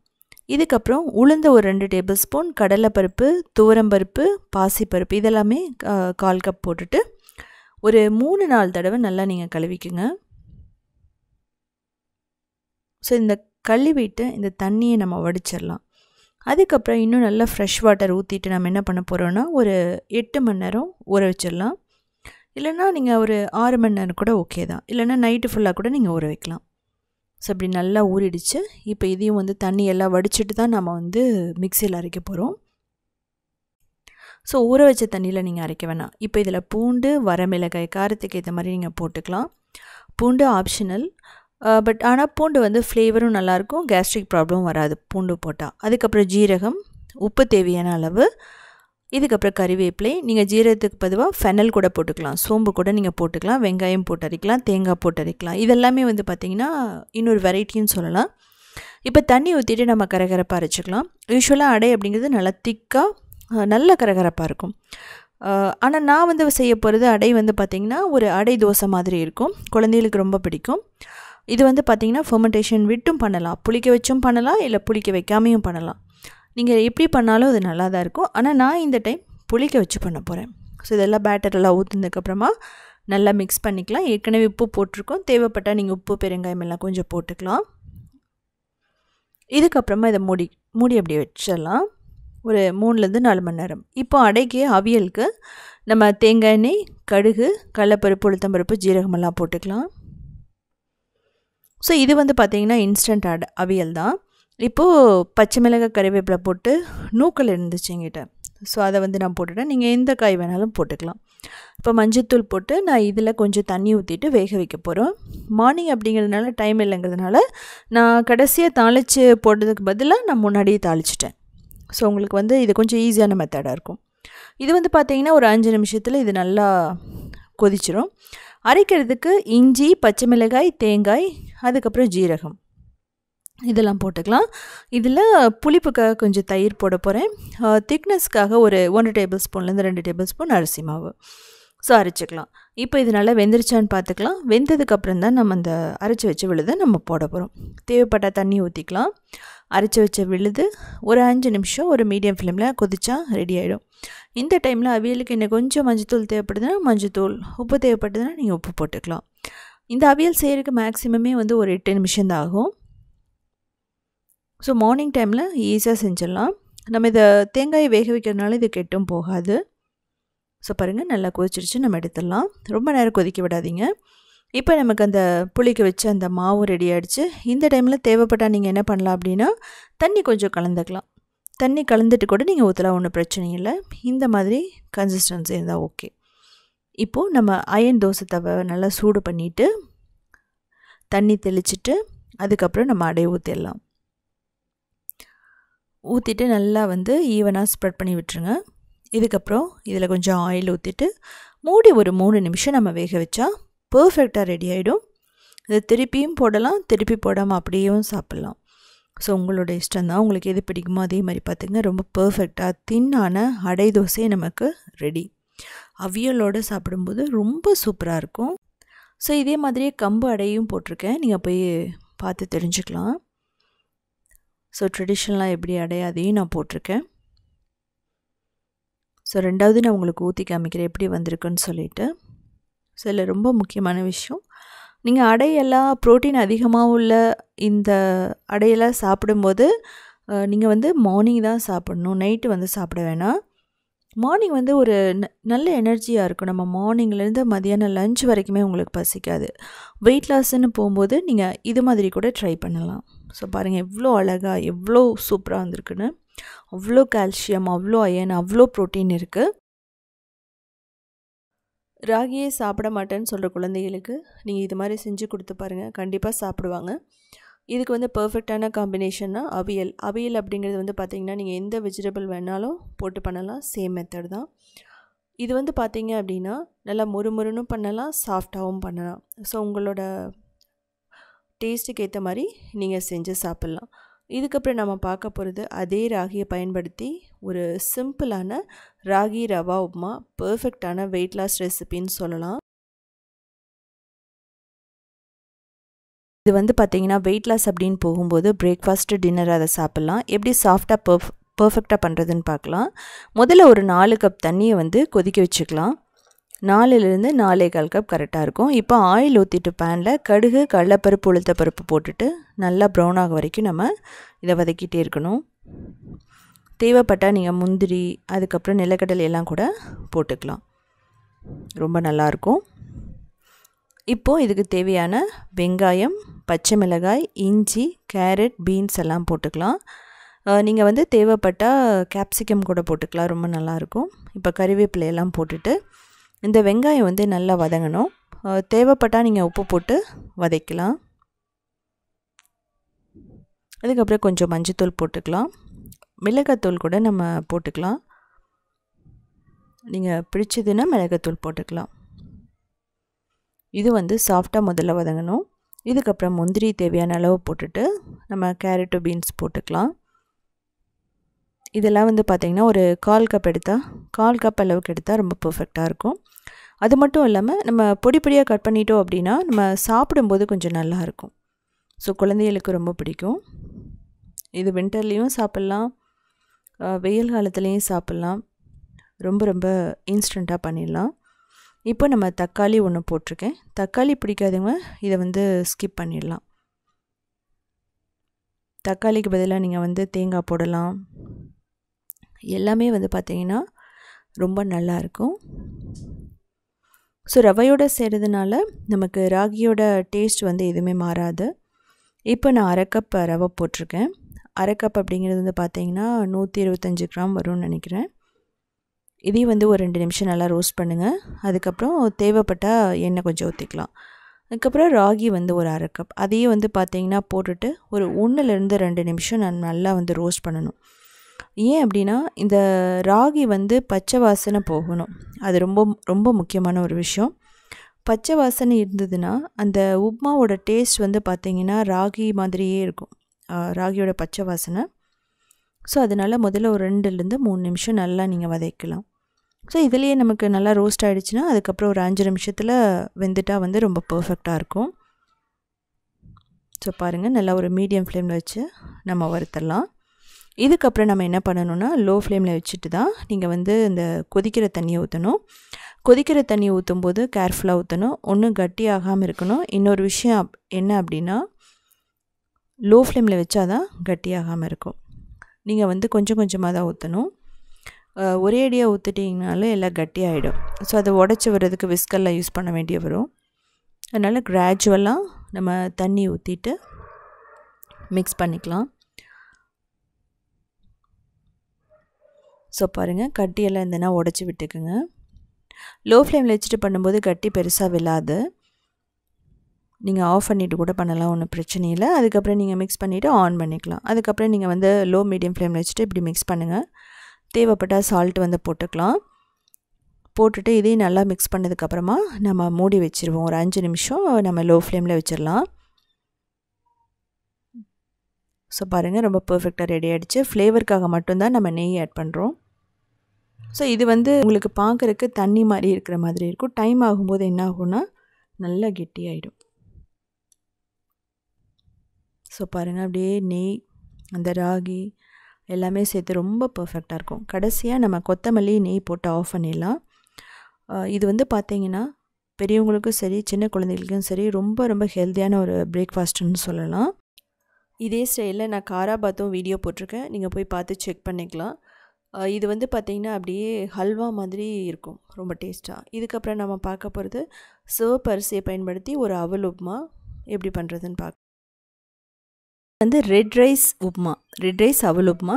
இதுக்கப்புறம் உளுந்து ஒரு 2 டேபிள் ஸ்பூன், கடலைப்பருப்பு, துவரம்பருப்பு, பாசிப்பருப்பு இதெல்லாமே 1/4 கப் போட்டுட்டு ஒரு 3-4 தடவை நல்லா நீங்கள் கழுவிக்குங்க. ஸோ இந்த கழுவிட்டு இந்த தண்ணியை நம்ம வடிச்சிடலாம். அதுக்கப்புறம் இன்னும் நல்லா ஃப்ரெஷ் வாட்டர் ஊற்றிட்டு நம்ம என்ன பண்ண போகிறோன்னா ஒரு 8 மணி நேரம் ஊற வச்சிடலாம். இல்லைனா நீங்கள் ஒரு 6 மணி நேரம் கூட ஓகே தான். இல்லைனா நைட்டு ஃபுல்லாக கூட நீங்கள் ஊற வைக்கலாம். ஸோ இப்படி நல்லா ஊறிடுச்சு. இப்போ இதையும் வந்து தண்ணி எல்லாம் வடிச்சிட்டு தான் நம்ம வந்து மிக்சியில் அரைக்க போகிறோம். ஸோ ஊற வச்ச தண்ணியில் நீங்கள் அரைக்க வேணாம். இப்போ இதில் பூண்டு, வரமிளகாய் காரத்துக்கு ஏற்ற மாதிரி நீங்கள் போட்டுக்கலாம். பூண்டு ஆப்ஷனல், பட் ஆனால் பூண்டு வந்து ஃப்ளேவரும் நல்லாயிருக்கும், கேஸ்ட்ரிக் ப்ராப்ளம் வராது பூண்டு போட்டால். அதுக்கப்புறம் ஜீரகம், உப்பு தேவையான அளவு, இதுக்கப்புறம் கறிவேப்பிலை. நீங்கள் ஜீரகத்துக்கு பதிவாக ஃபெனல் கூட போட்டுக்கலாம், சோம்பு கூட நீங்கள் போட்டுக்கலாம், வெங்காயம் போட்டு அரைக்கலாம், தேங்காய் போட்டு அரைக்கலாம். இதெல்லாமே வந்து பார்த்திங்கன்னா இன்னொரு வெரைட்டின்னு சொல்லலாம். இப்போ தண்ணி ஊற்றிட்டு நம்ம கரகரப்பாக அரைச்சிக்கலாம். யூஸ்வலாக அடை அப்படிங்கிறது நல்லா திக்காக நல்ல கரகரப்பாக இருக்கும். ஆனால் நான் வந்து செய்ய போகிறது அடை வந்து பார்த்திங்கன்னா ஒரு அடை தோசை மாதிரி இருக்கும். குழந்தைகளுக்கு ரொம்ப பிடிக்கும். இது வந்து பார்த்திங்கன்னா ஃபெர்மெண்டேஷன் விட்டும் பண்ணலாம், புளிக்க வச்சும் பண்ணலாம், இல்லை புளிக்க வைக்காமையும் பண்ணலாம். நீங்கள் எப்படி பண்ணாலும் அது நல்லா தான் இருக்கும். ஆனால் நான் இந்த டைம் புளிக்க வச்சு பண்ண போகிறேன். ஸோ இதெல்லாம் பேட்டரெல்லாம் ஊற்றுனதுக்கப்புறமா நல்லா மிக்ஸ் பண்ணிக்கலாம். ஏற்கனவே உப்பு போட்டிருக்கோம், தேவைப்பட்டால் நீங்கள் உப்பு, பெருங்காயம் எல்லாம் கொஞ்சம் போட்டுக்கலாம். இதுக்கப்புறமா இதை மூடி அப்படியே வச்சிடலாம் ஒரு 3-4 மணி நேரம். இப்போ அடைக்கு அவியலுக்கு நம்ம தேங்காய் எண்ணெய், கடுகு, கடலைப்பருப்பு, உளுத்தம்பருப்பு, ஜீரகமெல்லாம் போட்டுக்கலாம். ஸோ இது வந்து பார்த்திங்கன்னா இன்ஸ்டன்ட் அவியல் தான். இப்போது பச்சை மிளகாய், கறிவேப்பிலை போட்டு நூக்கல் இருந்துச்சு என்கிட்ட. ஸோ அதை வந்து நான் போட்டுட்டேன். நீங்கள் எந்த காய் வேணாலும் போட்டுக்கலாம். இப்போ மஞ்சத்தூள் போட்டு நான் இதில் கொஞ்சம் தண்ணி ஊற்றிட்டு வேக வைக்க போகிறோம். மார்னிங் அப்படிங்கிறதுனால டைம் இல்லைங்கிறதுனால நான் கடைசியாக தாளித்து போட்டதுக்கு பதிலாக நான் முன்னாடியே தாளிச்சிட்டேன். ஸோ உங்களுக்கு வந்து இது கொஞ்சம் ஈஸியான மெத்தடாக இருக்கும். இது வந்து பார்த்திங்கன்னா ஒரு 5 நிமிஷத்தில் இது நல்லா கொதிச்சிரும். அரைக்கிறதுக்கு இஞ்சி, பச்சை மிளகாய், தேங்காய், அதுக்கப்புறம் ஜீரகம் இதெல்லாம் போட்டுக்கலாம். இதில் புளிப்புக்காக கொஞ்சம் தயிர் போட போகிறேன். திக்னஸ்க்காக ஒரு 1 டேபிள் ஸ்பூன்லேருந்து 2 டேபிள் ஸ்பூன் அரிசி மாவு. ஸோ அரைச்சிக்கலாம். இப்போ இது நல்லா வெந்துருச்சான்னு பார்த்துக்கலாம். வெந்ததுக்கப்புறம் தான் நம்ம அந்த அரைச்சி வச்ச விழுதை நம்ம போட போகிறோம். தேவைப்பட்டால் தண்ணி ஊற்றிக்கலாம். அரைச்சி வச்ச விழுது ஒரு 5 நிமிஷம் ஒரு மீடியம் ஃப்ளேமில் கொதிச்சா ரெடி ஆகிடும். இந்த டைமில் அவியலுக்கு இன்னும் கொஞ்சம் மஞ்சத்தூள் தேவைப்படுதுன்னா மஞ்சத்தூள், உப்பு தேவைப்படுதுன்னா நீங்கள் உப்பு போட்டுக்கலாம். இந்த அவியல் செய்கிறதுக்கு மேக்ஸிமமே வந்து ஒரு 8 நிமிஷம் தான் ஆகும். ஸோ மார்னிங் டைமில் ஈஸியாக செஞ்சிடலாம். நம்ம இதை தேங்காயை வேக வைக்கிறதுனால இது கெட்டும் போகாது. ஸோ பாருங்கள், நல்லா கொதிச்சிருச்சு, நம்ம எடுத்துடலாம். ரொம்ப நேரம் கொதிக்க விடாதீங்க. இப்போ நமக்கு அந்த புளிக்க வச்ச அந்த மாவும் ரெடி ஆகிடுச்சு. இந்த டைமில் தேவைப்பட்டால் நீங்கள் என்ன பண்ணலாம் அப்படின்னா தண்ணி கொஞ்சம் கலந்துக்கலாம். தண்ணி கலந்துட்டு கூட நீங்கள் ஊற்றலாம், ஒன்றும் பிரச்சனை இல்லை. இந்த மாதிரி கன்சிஸ்டன்சி இருந்தால் ஓகே. இப்போது நம்ம அயன் தோசை தவை நல்லா சூடு பண்ணிவிட்டு தண்ணி தெளிச்சிட்டு அதுக்கப்புறம் நம்ம அடைய ஊற்றிடலாம். ஊற்றிட்டு நல்லா வந்து ஈவனாக ஸ்ப்ரெட் பண்ணி விட்டுருங்க. இதுக்கப்புறம் இதில் கொஞ்சம் ஆயில் ஊற்றிட்டு மூடி ஒரு 3 நிமிஷம் நம்ம வேக வச்சா பர்ஃபெக்டாக ரெடி ஆகிடும். இதை திருப்பியும் போடலாம், திருப்பி போடாமல் அப்படியும் சாப்பிட்லாம். ஸோ உங்களோட இஷ்டம் தான், உங்களுக்கு எது பிடிக்குமோ அதே மாதிரி பார்த்துங்க. ரொம்ப பர்ஃபெக்டாக தின்னான அடை தோசை நமக்கு ரெடி. அவியலோடு சாப்பிடும்போது ரொம்ப சூப்பராக இருக்கும். ஸோ இதே மாதிரியே கம்பு அடையும் போட்டிருக்கேன், நீங்கள் போய் பார்த்து தெரிஞ்சுக்கலாம். ஸோ ட்ரெடிஷ்னலாக எப்படி அடை அதையும் நான் போட்டிருக்கேன். ஸோ ரெண்டாவது நான் உங்களுக்கு ஊற்றி காமிக்கிறேன் எப்படி வந்திருக்குன்னு சொல்லிவிட்டு. ஸோ இதில் ரொம்ப முக்கியமான விஷயம், நீங்கள் அடையெல்லாம் ப்ரோட்டீன் அதிகமாக உள்ள இந்த அடையெல்லாம் சாப்பிடும்போது நீங்கள் வந்து மார்னிங் தான் சாப்பிடணும், நைட்டு வந்து சாப்பிட வேணாம். மார்னிங் வந்து ஒரு நல்ல எனர்ஜியாக இருக்கும். நம்ம மார்னிங்லேருந்து மதியானம் லஞ்ச் வரைக்குமே உங்களுக்கு பசிக்காது. வெயிட் லாஸ்ன்னு போகும்போது நீங்கள் இது மாதிரி கூட ட்ரை பண்ணலாம். ஸோ பாருங்கள் எவ்வளோ அழகாக எவ்வளோ சூப்பராக வந்திருக்குன்னு. அவ்வளோ கால்சியம், அவ்வளோ அயன், அவ்வளோ ப்ரோட்டீன் இருக்குது. ராகியே சாப்பிட மாட்டேன்னு சொல்கிற குழந்தைகளுக்கு நீங்கள் இது மாதிரி செஞ்சு கொடுத்து பாருங்கள், கண்டிப்பாக சாப்பிடுவாங்க. இதுக்கு வந்து பர்ஃபெக்டான காம்பினேஷன்னா அவியல். அவியல் அப்படிங்கிறது வந்து பார்த்திங்கன்னா நீங்கள் எந்த வெஜிடபிள் வேணாலும் போட்டு பண்ணலாம், சேம் மெத்தட் தான். இது வந்து பார்த்திங்க அப்படின்னா நல்லா முறுமுறுன்னு பண்ணலாம், சாஃப்டாகவும் பண்ணலாம். ஸோ உங்களோட டேஸ்ட்டுக்கு ஏற்ற மாதிரி நீங்கள் செஞ்சு சாப்பிட்லாம். இதுக்கப்புறம் நம்ம பார்க்க போகிறது அதே ராகியை பயன்படுத்தி ஒரு சிம்பிளான ராகி ரவா உப்புமா, பர்ஃபெக்டான வெயிட் லாஸ் ரெசிபின்னு சொல்லலாம். இது வந்து பார்த்திங்கன்னா வெயிட் லாஸ் அப்படின்னு போகும்போது பிரேக்ஃபாஸ்ட்டு டின்னர் அதை சாப்பிட்லாம். எப்படி சாஃப்டாக பர்ஃபெக்டாக பண்ணுறதுன்னு பார்க்கலாம். முதல்ல ஒரு 4 கப் தண்ணியை வந்து கொதிக்க வச்சுக்கலாம். 4லேருந்து 4.25 கப் கரெக்டாக இருக்கும். இப்போ ஆயில் ஊற்றிட்டு பேனில் கடுகு, கடலைப்பருப்பு, உளுத்தப்பருப்பு போட்டுட்டு நல்லா ப்ரௌன் ஆக வரைக்கும் நம்ம இதை வதக்கிட்டே இருக்கணும். தேவைப்பட்டால் நீங்கள் முந்திரி, அதுக்கப்புறம் நிலக்கடலை எல்லாம் கூட போட்டுக்கலாம், ரொம்ப நல்லாயிருக்கும். இப்போது இதுக்கு தேவையான வெங்காயம், பச்சை மிளகாய், இஞ்சி, கேரட், பீன்ஸ் எல்லாம் போட்டுக்கலாம். நீங்கள் வந்து தேவைப்பட்டால் கேப்சிகம் கூட போட்டுக்கலாம், ரொம்ப நல்லாயிருக்கும். இப்போ கறிவேப்பிலையெல்லாம் போட்டுட்டு இந்த வெங்காயம் வந்து நல்லா வதங்கணும். தேவைப்பட்டால் நீங்கள் உப்பு போட்டு வதக்கலாம். அதுக்கப்புறம் கொஞ்சம் மஞ்சத்தூள் போட்டுக்கலாம், மிளகாத்தூள் கூட நம்ம போட்டுக்கலாம். நீங்கள் பிடிச்சதுன்னா மிளகாத்தூள் போட்டுக்கலாம். இது வந்து சாஃப்டாக முதல்ல வதங்கணும். இதுக்கப்புறம் முந்திரி தேவையான அளவு போட்டுட்டு நம்ம கேரட்டு, பீன்ஸ் போட்டுக்கலாம். இதெல்லாம் வந்து பார்த்திங்கன்னா ஒரு 1/4 கப் எடுத்தால் 1/4 கப் அளவுக்கு எடுத்தால் ரொம்ப பர்ஃபெக்டாக இருக்கும். அது மட்டும் இல்லாமல் நம்ம பொடி பொடியாக கட் பண்ணிட்டோம் அப்படின்னா நம்ம சாப்பிடும்போது கொஞ்சம் நல்லாயிருக்கும். ஸோ குழந்தைகளுக்கு ரொம்ப பிடிக்கும். இது வின்டர்லேயும் சாப்பிட்லாம், வெயில் காலத்துலேயும் சாப்பிட்லாம். ரொம்ப ரொம்ப இன்ஸ்டண்ட்டாக பண்ணிடலாம். இப்போ நம்ம தக்காளி 1 போட்டிருக்கேன். தக்காளி பிடிக்காதவங்க இதை வந்து ஸ்கிப் பண்ணிடலாம். தக்காளிக்கு பதிலாக நீங்கள் வந்து தேங்காய் போடலாம். எல்லாமே வந்து பார்த்திங்கன்னா ரொம்ப நல்லாயிருக்கும். ஸோ ரவையோடு செய்கிறதுனால நமக்கு ராகியோட டேஸ்ட் வந்து எதுவுமே மாறாது. இப்போ நான் 1/2 கப் ரவை போட்டிருக்கேன். 1/2 கப் அப்படிங்கிறது வந்து பார்த்திங்கன்னா 125 கிராம் வரும்னு நினைக்கிறேன். இதையும் வந்து ஒரு 2 நிமிஷம் நல்லா ரோஸ்ட் பண்ணுங்கள். அதுக்கப்புறம் தேவைப்பட்டால் எண்ணெய் கொஞ்சம் ஊற்றிக்கலாம். அதுக்கப்புறம் ராகி வந்து ஒரு 1/2 கப், அதையும் வந்து பார்த்திங்கன்னா போட்டுட்டு ஒரு 1லேருந்து 2 நிமிஷம் நான் நல்லா வந்து ரோஸ்ட் பண்ணணும். ஏன் அப்படின்னா இந்த ராகி வந்து பச்சை வாசனை போகணும், அது ரொம்ப ரொம்ப முக்கியமான ஒரு விஷயம். பச்சை வாசனை இருந்ததுன்னா அந்த உப்மாவோட டேஸ்ட் வந்து பார்த்திங்கன்னா ராகி மாதிரியே இருக்கும், ராகியோட பச்சை வாசனை. ஸோ அதனால் முதல்ல ஒரு 2லேருந்து 3 நிமிஷம் நல்லா நீங்கள் வதக்கலாம். ஸோ இதுலேயே நமக்கு நல்லா ரோஸ்ட் ஆகிடுச்சுன்னா அதுக்கப்புறம் ஒரு 5 நிமிஷத்தில் வெந்துட்டால் வந்து ரொம்ப பர்ஃபெக்டாக இருக்கும். ஸோ பாருங்கள், நல்லா ஒரு மீடியம் ஃப்ளேமில் வச்சு நம்ம வறுத்துடலாம். இதுக்கப்புறம் நம்ம என்ன பண்ணணும்னா, லோ ஃப்ளேமில் வச்சுட்டு தான் நீங்கள் வந்து இந்த கொதிக்கிற தண்ணியை ஊற்றணும். கொதிக்கிற தண்ணி ஊற்றும்போது கேர்ஃபுல்லாக ஊற்றணும். ஒன்றும் கட்டி ஆகாமல் இருக்கணும். இன்னொரு விஷயம் என்ன அப்படின்னா, லோ ஃப்ளேமில் வச்சா தான் கட்டி ஆகாமல் இருக்கும். நீங்கள் வந்து கொஞ்சம் கொஞ்சமாக தான் ஊற்றணும். ஒரே அடியாக ஊற்றிட்டிங்கனாலும் எல்லாம் கட்டி ஆகிடும். ஸோ அதை உடச்சி வர்றதுக்கு விஸ்கெல்லாம் யூஸ் பண்ண வேண்டிய வரும். அதனால் கிராஜுவலாக நம்ம தண்ணி ஊற்றிட்டு மிக்ஸ் பண்ணிக்கலாம். ஸோ பாருங்கள், கட்டியெல்லாம் இருந்ததுன்னா உடச்சி விட்டுக்குங்க. லோ ஃப்ளேமில் வச்சுட்டு பண்ணும்போது கட்டி பெருசாக விழாது. நீங்கள் ஆஃப் பண்ணிவிட்டு கூட பண்ணலாம், ஒன்றும் பிரச்சனை இல்லை. அதுக்கப்புறம் நீங்கள் மிக்ஸ் பண்ணிவிட்டு ஆன் பண்ணிக்கலாம். அதுக்கப்புறம் நீங்கள் வந்து லோ மீடியம் ஃப்ளேமில் வச்சுட்டு இப்படி மிக்ஸ் பண்ணுங்கள். தேவைப்பட்டால் சால்ட் வந்து போட்டுக்கலாம். போட்டுட்டு இதையும் நல்லா மிக்ஸ் பண்ணதுக்கப்புறமா நம்ம மூடி வச்சுருவோம். ஒரு 5 நிமிஷம் நம்ம லோ ஃப்ளேமில் வச்சிடலாம். ஸோ பாருங்கள், ரொம்ப பர்ஃபெக்டாக ரெடி ஆகிடுச்சு. ஃப்ளேவருக்காக மட்டும்தான் நம்ம நெய் ஆட் பண்ணுறோம். ஸோ இது வந்து உங்களுக்கு பார்க்குறக்கு தண்ணி மாதிரி இருக்கிற மாதிரி இருக்கும். டைம் ஆகும்போது என்ன ஆகும்னா நல்லா கெட்டியாயிடும். ஸோ பாருங்கள், அப்படியே நெய், அந்த ராகி எல்லாமே சேர்த்து ரொம்ப பர்ஃபெக்டாக இருக்கும். கடைசியாக நம்ம கொத்தமல்லி, நெய் போட்டு ஆஃப் பண்ணிடலாம். இது வந்து பார்த்திங்கன்னா பெரியவங்களுக்கும் சரி, சின்ன குழந்தைகளுக்கும் சரி, ரொம்ப ரொம்ப ஹெல்த்தியான ஒரு பிரேக்ஃபாஸ்ட்டுன்னு சொல்லலாம். இதே ஸ்டைலில் நான் காராபாத்தும் வீடியோ போட்டிருக்கேன், நீங்கள் போய் பார்த்து செக் பண்ணிக்கலாம். இது வந்து பார்த்திங்கன்னா அப்படியே ஹல்வா மாதிரி இருக்கும், ரொம்ப டேஸ்ட்டாக. இதுக்கப்புறம் நம்ம பார்க்க போகிறது சிவப்பு அரிசியை பயன்படுத்தி ஒரு அவல் உப்புமா எப்படி பண்ணுறதுன்னு பார்க்க. வந்து red rice upma, red rice அவல் உப்புமா.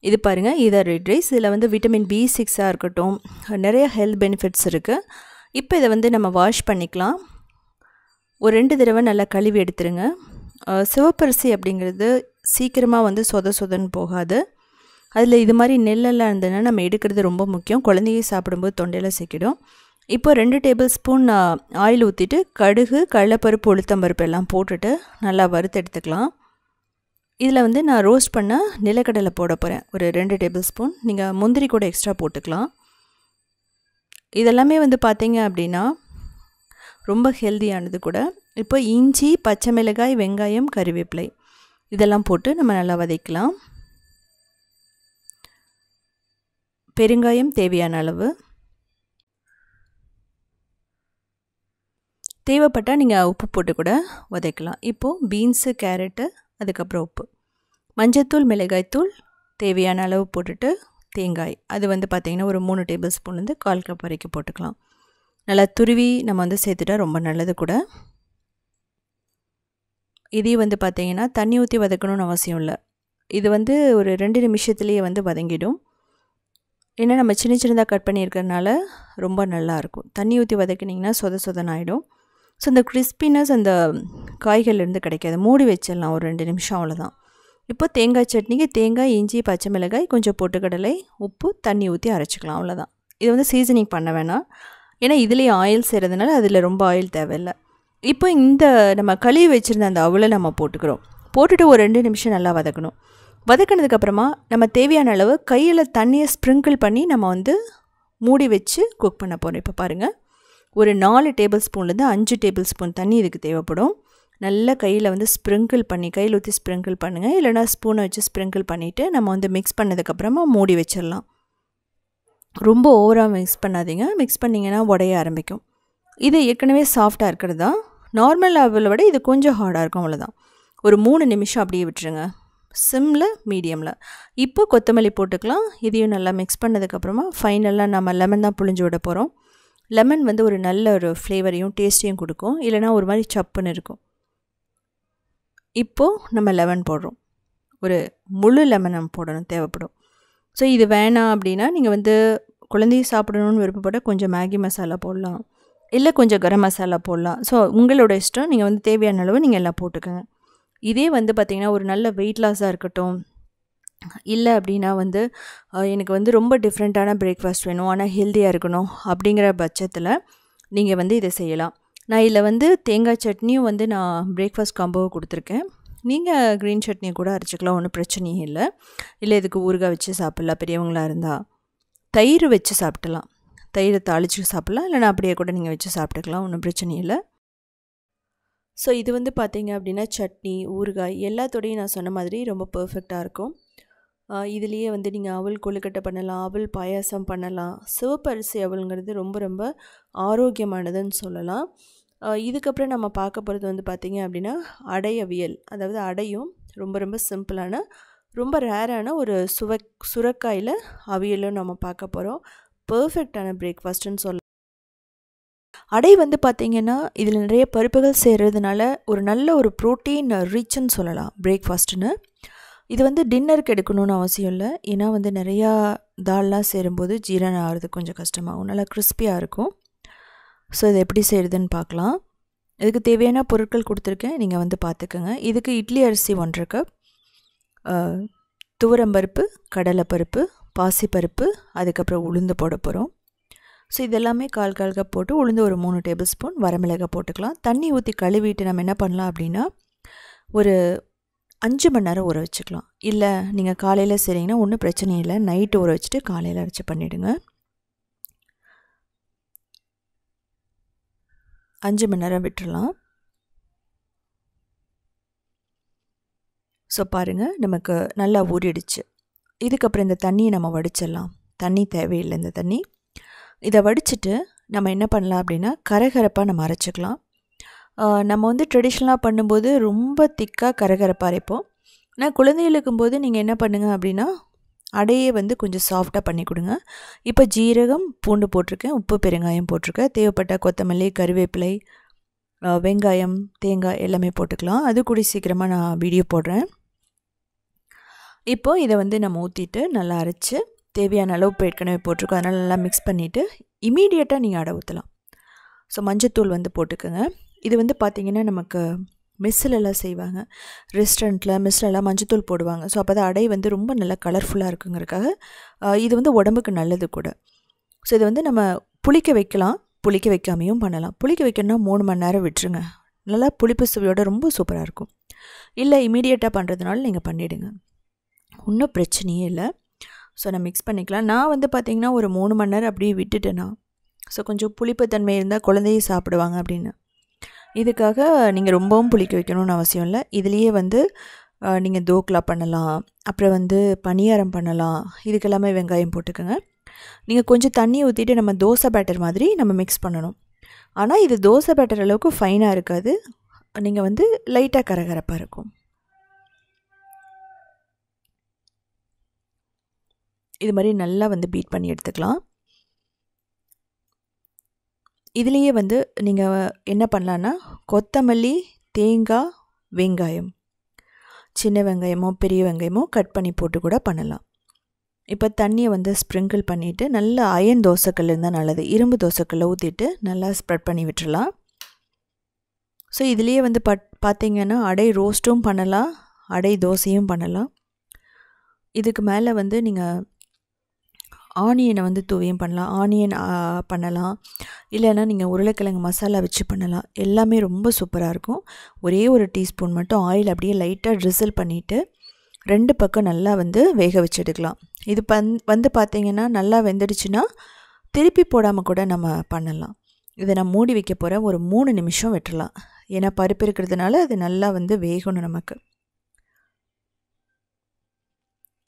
இது பாருங்கள், இதை ரெட் ரைஸ். இதில் வந்து விட்டமின் B6 இருக்கட்டும், நிறைய ஹெல்த் பெனிஃபிட்ஸ் இருக்குது. இப்போ இதை வந்து நம்ம வாஷ் பண்ணிக்கலாம். ஒரு 2 தடவை நல்லா கழுவி எடுத்துருங்க. சிவப்பரிசி அப்படிங்கிறது சீக்கிரமாக வந்து சொதன்னு போகாது. அதில் இது மாதிரி நெல்லெல்லாம் இருந்ததுன்னா நம்ம எடுக்கிறது ரொம்ப முக்கியம். குழந்தைங்க சாப்பிடும்போது தொண்டையில் சிக்கிடும். இப்போ 2 டேபிள் ஸ்பூன் ஆயில் ஊற்றிட்டு கடுகு, கடலைப்பருப்பு, உளுத்தம்பருப்பு எல்லாம் போட்டுட்டு நல்லா வறுத்து எடுத்துக்கலாம். இதில் வந்து நான் ரோஸ்ட் பண்ண நிலக்கடலை போட போகிறேன், ஒரு 2 டேபிள் ஸ்பூன். நீங்கள் முந்திரி கூட எக்ஸ்ட்ரா போட்டுக்கலாம். இதெல்லாமே வந்து பார்த்தீங்க அப்படின்னா ரொம்ப ஹெல்தியானது கூட. இப்போ இஞ்சி, பச்சை மிளகாய், வெங்காயம், கறிவேப்பிலை இதெல்லாம் போட்டு நம்ம நல்லா வதக்கலாம். பெருங்காயம் தேவையான அளவு. தேவைப்பட்டால் நீங்கள் உப்பு போட்டு கூட வதக்கலாம். இப்போது பீன்ஸு, கேரட்டு, அதுக்கப்புறம் உப்பு, மஞ்சத்தூள், மிளகாய்த்தூள் தேவையான அளவு போட்டுட்டு தேங்காய், அது வந்து பார்த்திங்கன்னா ஒரு 3 டேபிள் ஸ்பூன்லேருந்து 1/4 கப் வரைக்கும் போட்டுக்கலாம். நல்லா துருவி நம்ம வந்து சேர்த்துட்டா ரொம்ப நல்லது கூட. இதையும் வந்து பார்த்திங்கன்னா தண்ணி ஊற்றி வதக்கணும்னு அவசியம் இல்லை. இது வந்து ஒரு 2 நிமிஷத்துலேயே வந்து வதங்கிடும். ஏன்னா நம்ம சின்னதாக கட் பண்ணியிருக்கிறதுனால ரொம்ப நல்லாயிருக்கும். தண்ணி ஊற்றி வதக்கினிங்கன்னா சொதன்னு ஆகிடும். ஸோ இந்த கிறிஸ்பினஸ் அந்த காய்கள்லேருந்து கிடைக்காது. மூடி வச்சிடலாம் ஒரு 2 நிமிஷம், அவ்வளோதான். இப்போ தேங்காய் சட்னிக்கு தேங்காய், இஞ்சி, பச்சை மிளகாய், கொஞ்சம் பொட்டுக்கடலை, உப்பு, தண்ணி ஊற்றி அரைச்சிக்கலாம், அவ்வளோதான். இது வந்து சீசனிங் பண்ண வேணாம், ஏன்னா இதுலேயே ஆயில் செய்கிறதுனால அதில் ரொம்ப ஆயில் தேவையில்லை. இப்போ இந்த நம்ம கழுவி வச்சுருந்த அந்த அவலை நம்ம போட்டுக்கிறோம். போட்டுட்டு ஒரு 2 நிமிஷம் நல்லா வதக்கணும். வதக்கினதுக்கப்புறமா நம்ம தேவையான அளவு கையில் தண்ணியை ஸ்ப்ரிங்கிள் பண்ணி நம்ம வந்து மூடி வச்சு குக் பண்ண போகிறோம். இப்போ பாருங்கள், ஒரு 4 டேபிள் ஸ்பூன்லேருந்து 5 டேபிள் ஸ்பூன் தண்ணி இதுக்கு தேவைப்படும். நல்லா கையில் வந்து ஸ்ப்ரிங்கிள் பண்ணி, கையில் ஊற்றி ஸ்ப்ரிங்கிள் பண்ணுங்கள், இல்லைனா ஸ்பூனை வச்சு ஸ்ப்ரிங்கிள் பண்ணிவிட்டு நம்ம வந்து மிக்ஸ் பண்ணதுக்கப்புறமா மூடி வச்சிடலாம். ரொம்ப ஓவராக மிக்ஸ் பண்ணாதீங்க, மிக்ஸ் பண்ணிங்கன்னா உடைய ஆரம்பிக்கும். இது ஏற்கனவே சாஃப்டாக இருக்கிறது தான். நார்மல் அவலை விட இது கொஞ்சம் ஹார்டாக இருக்கும், அவ்வளோதான். ஒரு 3 நிமிஷம் அப்படியே விட்டுருங்க, சிம்மில், மீடியமில். இப்போ கொத்தமல்லி போட்டுக்கலாம். இதையும் நல்லா மிக்ஸ் பண்ணதுக்கப்புறமா ஃபைனலாக நம்ம லெமன் தான் புழிஞ்சு விட போகிறோம். லெமன் வந்து ஒரு நல்ல ஒரு ஃப்ளேவரையும் டேஸ்ட்டையும் கொடுக்கும், இல்லைனா ஒரு மாதிரி சப்புன்னு இருக்கும். இப்போது நம்ம லெமன் போடுறோம். ஒரு முழு லெமன் நம்ம போடணும், தேவைப்படும். ஸோ இது வேணாம் அப்படின்னா நீங்கள் வந்து குழந்தைய சாப்பிடணுன்னு விருப்பப்பட்டால் கொஞ்சம் மேகி மசாலா போடலாம், இல்லை கொஞ்சம் கரம் மசாலா போடலாம். ஸோ உங்களோட இஷ்டம். நீங்கள் வந்து தேவையான அளவு நீங்கள் எல்லாம் போட்டுக்கோங்க. இதே வந்து பார்த்திங்கன்னா ஒரு நல்ல வெயிட் லாஸாக இருக்கட்டும், இல்லை அப்படின்னா வந்து எனக்கு வந்து ரொம்ப டிஃப்ரெண்ட்டான பிரேக்ஃபாஸ்ட் வேணும் ஆனால் ஹெல்த்தியாக இருக்கணும் அப்படிங்கிற பட்சத்தில் நீங்கள் வந்து இதை செய்யலாம். நான் இதில் வந்து தேங்காய் சட்னியும் வந்து நான் பிரேக்ஃபாஸ்ட் காம்போவை கொடுத்துருக்கேன். நீங்கள் க்ரீன் சட்னியை கூட அரைச்சிக்கலாம், ஒன்றும் பிரச்சனையே இல்லை. இல்லை இதுக்கு ஊறுகாய் வச்சு சாப்பிட்லாம் பெரியவங்களாக இருந்தால். தயிர் வச்சு சாப்பிடலாம். தயிரை தாளித்து சாப்பிட்லாம், இல்லைனா அப்படியே கூட நீங்கள் வச்சு சாப்பிட்டுக்கலாம், ஒன்றும் பிரச்சனை இல்லை. ஸோ இது வந்து பார்த்திங்க அப்படின்னா சட்னி, ஊறுகாய் எல்லாத்தோடையும் நான் சொன்ன மாதிரி ரொம்ப பர்ஃபெக்டாக இருக்கும். இதுலேயே வந்து நீங்கள் அவல் கொழுக்கட்டை பண்ணலாம், அவல் பாயாசம் பண்ணலாம். சிவப்பரிசி அவல்ங்கிறது ரொம்ப ரொம்ப ஆரோக்கியமானதுன்னு சொல்லலாம். இதுக்கப்புறம் நம்ம பார்க்க போகிறது வந்து பார்த்திங்க அப்படின்னா அடை அவியல். அதாவது அடையும் ரொம்ப ரொம்ப சிம்பிளான, ரொம்ப ரேரான ஒரு சுரைக்காயில் அவியலும் நம்ம பார்க்க போகிறோம். பர்ஃபெக்டான பிரேக்ஃபாஸ்ட்டுன்னு சொல்லலாம். அடை வந்து பார்த்திங்கன்னா இதில் நிறைய பருப்புகள் சேர்கிறதுனால ஒரு நல்ல ஒரு ப்ரோட்டீன் ரிச்ன்னு சொல்லலாம் பிரேக்ஃபாஸ்ட்டுன்னு. இது வந்து டின்னருக்கு எடுக்கணும்னு அவசியம் இல்லை. ஏன்னா வந்து நிறையா தால்லாம் சேரும்போது ஜீரணம் ஆகிறது கொஞ்சம் கஷ்டமாகும். நல்லா கிறிஸ்பியாக இருக்கும். ஸோ இது எப்படி செய்கிறதுன்னு பார்க்கலாம். இதுக்கு தேவையான பொருட்கள் கொடுத்துருக்கேன், நீங்கள் வந்து பார்த்துக்கோங்க. இதுக்கு இட்லி அரிசி 1.5 கப், துவரம்பருப்பு, கடலைப்பருப்பு, பாசிப்பருப்பு, அதுக்கப்புறம் உளுந்து போட போகிறோம். ஸோ இதெல்லாமே கால் கப் போட்டு, உளுந்து ஒரு 3 டேபிள் ஸ்பூன், வரமிளகாய் போட்டுக்கலாம். தண்ணி ஊற்றி கழுவிட்டு நம்ம என்ன பண்ணலாம் அப்படின்னா ஒரு 5 மணி நேரம் ஊற வச்சுக்கலாம். இல்லை நீங்கள் காலையில் செய்கிறீங்கன்னா ஒன்றும் பிரச்சனை இல்லை, நைட்டு ஊற வச்சுட்டு காலையில் அரைச்சி பண்ணிவிடுங்க. 5 மணி நேரம் விட்டுடலாம். ஸோ பாருங்கள், நமக்கு நல்லா ஊறிடுச்சு. இதுக்கப்புறம் இந்த தண்ணியை நம்ம வடிச்சிடலாம். தண்ணி தேவையில்லை இந்த தண்ணி. இதை வடிச்சிட்டு நம்ம என்ன பண்ணலாம் அப்படின்னா கரகரப்பாக நம்ம அரைச்சிக்கலாம். நம்ம வந்து ட்ரெடிஷ்னலாக பண்ணும்போது ரொம்ப திக்காக கரகரப்பாக அரைப்போம். ஆனால் குழந்தைகளுக்கும் போது நீங்கள் என்ன பண்ணுங்கள் அப்படின்னா அடையே வந்து கொஞ்சம் சாஃப்டாக பண்ணி கொடுங்க. இப்போ ஜீரகம், பூண்டு போட்டிருக்கேன், உப்பு, பெருங்காயம் போட்டிருக்கேன். தேவைப்பட்ட கொத்தமல்லி, கருவேப்பிலை, வெங்காயம், தேங்காய் எல்லாமே போட்டுக்கலாம். அது கூடி சீக்கிரமாக நான் வீடியோ போடுறேன். இப்போது இதை வந்து நம்ம ஊற்றிட்டு நல்லா அரைச்சி தேவையான அளவு ஏற்கனவே போட்டிருக்கோம், அதனால் நல்லா மிக்ஸ் பண்ணிவிட்டு இமீடியட்டாக நீங்கள் அடை ஊற்றலாம். ஸோ மஞ்சத்தூள் வந்து போட்டுக்கோங்க. இது வந்து பார்த்திங்கன்னா நமக்கு மெஸ்ஸிலெல்லாம் செய்வாங்க, ரெஸ்டாரண்ட்டில் மெஸ்லெல்லாம் மஞ்சத்தூள் போடுவாங்க. ஸோ அப்போ தான் அடை வந்து ரொம்ப நல்லா கலர்ஃபுல்லாக இருக்குங்கிறதுக்காக. இது வந்து உடம்புக்கு நல்லது கூட. ஸோ இதை வந்து நம்ம புளிக்க வைக்கலாம், புளிக்க வைக்காமையும் பண்ணலாம். புளிக்க வைக்கணும்னா 3 மணி நேரம் விட்டுருங்க, நல்லா புளிப்பு சுவையோடு ரொம்ப சூப்பராக இருக்கும். இல்லை இமீடியட்டாக பண்ணுறதுனால நீங்கள் பண்ணிவிடுங்க, ஒன்றும் பிரச்சனையே இல்லை. ஸோ நான் மிக்ஸ் பண்ணிக்கலாம். நான் வந்து பார்த்திங்கன்னா ஒரு 3 மணி நேரம் அப்படியே விட்டுட்டேன்னா, ஸோ கொஞ்சம் புளிப்புத்தன்மை இருந்தால் குழந்தையே சாப்பிடுவாங்க அப்படின்னு. இதுக்காக நீங்கள் ரொம்பவும் புளிக்க வைக்கணும்னு அவசியம் இல்லை. இதுலேயே வந்து நீங்கள் தோக்லா பண்ணலாம், அப்புறம் வந்து பணியாரம் பண்ணலாம். இதுக்கெல்லாமே வெங்காயம் போட்டுக்கோங்க. நீங்கள் கொஞ்சம் தண்ணி ஊற்றிட்டு நம்ம தோசை பேட்டர் மாதிரி நம்ம மிக்ஸ் பண்ணணும். ஆனால் இது தோசை பேட்டர் அளவுக்கு ஃபைனாக இருக்காது, நீங்கள் வந்து லைட்டாக கரகரப்பாக இருக்கும். இது மாதிரி நல்லா வந்து பீட் பண்ணி எடுத்துக்கலாம். இதுலேயே வந்து நீங்கள் என்ன பண்ணலான்னா கொத்தமல்லி, தேங்காய், வெங்காயம், சின்ன வெங்காயமோ பெரிய வெங்காயமோ கட் பண்ணி போட்டு கூட பண்ணலாம். இப்போ தண்ணியை வந்து ஸ்ப்ரிங்கிள் பண்ணிவிட்டு நல்லா அயன் தோசைக்கல் இருந்தால் நல்லது, இரும்பு தோசைக்கல்லை ஊற்றிட்டு நல்லா ஸ்ப்ரெட் பண்ணி விட்டுறலாம். ஸோ இதுலேயே வந்து பார்த்திங்கன்னா அடை ரோஸ்ட்டும் பண்ணலாம், அடை தோசையும் பண்ணலாம். இதுக்கு மேலே வந்து நீங்கள் ஆனியனை வந்து தூவியும் பண்ணலாம், ஆனியன் பண்ணலாம், இல்லைன்னா நீங்கள் உருளைக்கிழங்கு மசாலா வச்சு பண்ணலாம். எல்லாமே ரொம்ப சூப்பராக இருக்கும். ஒரே ஒரு டீஸ்பூன் மட்டும் ஆயில் அப்படியே லைட்டாக ட்ரிசில் பண்ணிவிட்டு 2 பக்கம் நல்லா வந்து வேக வச்சு எடுக்கலாம். இது வந்து பார்த்திங்கன்னா நல்லா வெந்துடுச்சுன்னா திருப்பி போடாமல் கூட நம்ம பண்ணலாம். இதை நான் மூடி வைக்க போகிறேன், ஒரு 3 நிமிஷம் விட்டுடலாம். ஏன்னா பருப்பு இருக்கிறதுனால அது நல்லா வந்து வேகணும் நமக்கு.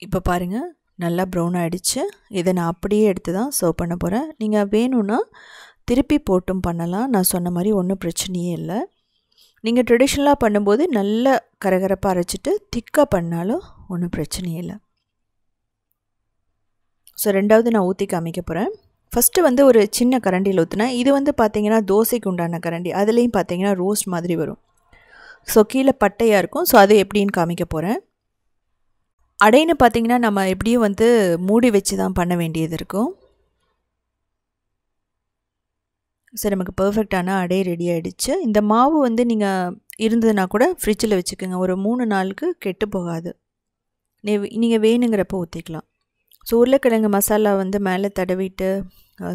இப்போ பாருங்கள், நல்லா ப்ரௌன் ஆகிடுச்சு. இதை நான் அப்படியே எடுத்து தான் சர்வ் பண்ண போகிறேன். நீங்கள் வேணும்னா திருப்பி போட்டும் பண்ணலாம், நான் சொன்ன மாதிரி ஒன்றும் பிரச்சனையே இல்லை. நீங்கள் ட்ரெடிஷ்னலாக பண்ணும்போது நல்ல கரகரப்பாக அரைச்சிட்டு திக்காக பண்ணாலும் ஒன்றும் பிரச்சனையே இல்லை. ஸோ 2வது நான் ஊற்றி காமிக்க போகிறேன். ஃபஸ்ட்டு வந்து ஒரு சின்ன கரண்டியில் ஊற்றினேன். இது வந்து பார்த்திங்கன்னா தோசைக்கு உண்டான கரண்டி, அதுலேயும் பார்த்திங்கன்னா ரோஸ்ட் மாதிரி வரும். ஸோ கீழே பட்டையாக இருக்கும். ஸோ அது எப்படின்னு காமிக்க போகிறேன். அடைன்னு பார்த்திங்கன்னா நம்ம எப்படியும் வந்து மூடி வச்சு தான் பண்ண வேண்டியது இருக்கும். சரி, நமக்கு பர்ஃபெக்டான அடை ரெடி ஆகிடுச்சு. இந்த மாவு வந்து நீங்கள் இருந்ததுன்னா கூட ஃப்ரிட்ஜில் வச்சுக்கோங்க, ஒரு 3 நாளுக்கு கெட்டு போகாது. நீங்கள் வேணுங்கிறப்ப ஊற்றிக்கலாம். ஸோ உருளைக்கிழங்கு மசாலா வந்து மேலே தடவிட்டு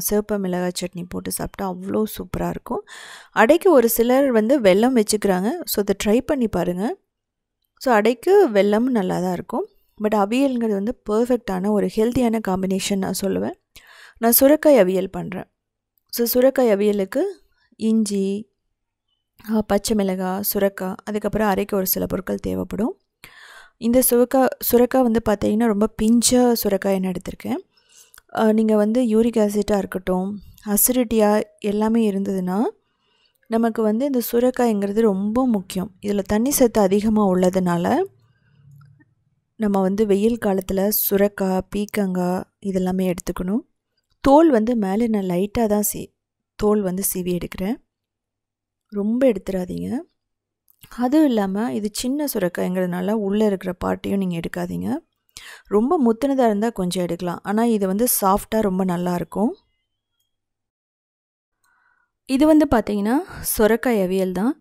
சிவப்பு மிளகாய் சட்னி போட்டு சாப்பிட்டா அவ்வளோ சூப்பராக இருக்கும். அடைக்கு ஒரு சிலர் வந்து வெல்லம் வச்சுக்கிறாங்க. ஸோ அதை ட்ரை பண்ணி பாருங்கள். ஸோ அடைக்கு வெல்லம் நல்லா தான் இருக்கும். பட் அவியல்ங்கிறது வந்து பர்ஃபெக்டான ஒரு ஹெல்த்தியான காம்பினேஷன் நான் சொல்லுவேன். நான் சுரைக்காய் அவியல் பண்ணுறேன். ஸோ சுரைக்காய் அவியலுக்கு இஞ்சி, பச்சை மிளகாய், சுரைக்காய், அதுக்கப்புறம் அரைக்க ஒரு சில பொருட்கள் தேவைப்படும். இந்த சுரைக்காய் வந்து பார்த்திங்கன்னா ரொம்ப பிஞ்ச சுரைக்காய் நான் எடுத்திருக்கேன். நீங்கள் வந்து யூரிக் ஆசிட்டாக இருக்கட்டும், அசிடிட்டியாக எல்லாமே இருந்ததுன்னா நமக்கு வந்து இந்த சுரைக்காய்ங்கிறது ரொம்ப முக்கியம். இதில் தண்ணி சத்து அதிகமாக உள்ளதுனால நம்ம வந்து வெயில் காலத்தில் சுரைக்காய், பீக்கங்காய் இதெல்லாமே எடுத்துக்கணும். தோல் வந்து மேலே நான் லைட்டாக தான் தோல் வந்து சீவி எடுக்கிறேன், ரொம்ப எடுத்துடாதீங்க. அதுவும் இல்லாமல் இது சின்ன சுரைக்காய்ங்கிறதுனால உள்ளே இருக்கிற பாட்டையும் நீங்கள் எடுக்காதீங்க. ரொம்ப முத்துனதாக இருந்தால் கொஞ்சம் எடுக்கலாம், ஆனால் இது வந்து சாஃப்டாக ரொம்ப நல்லாயிருக்கும். இது வந்து பார்த்திங்கன்னா சுரைக்காய் அவியல் தான்.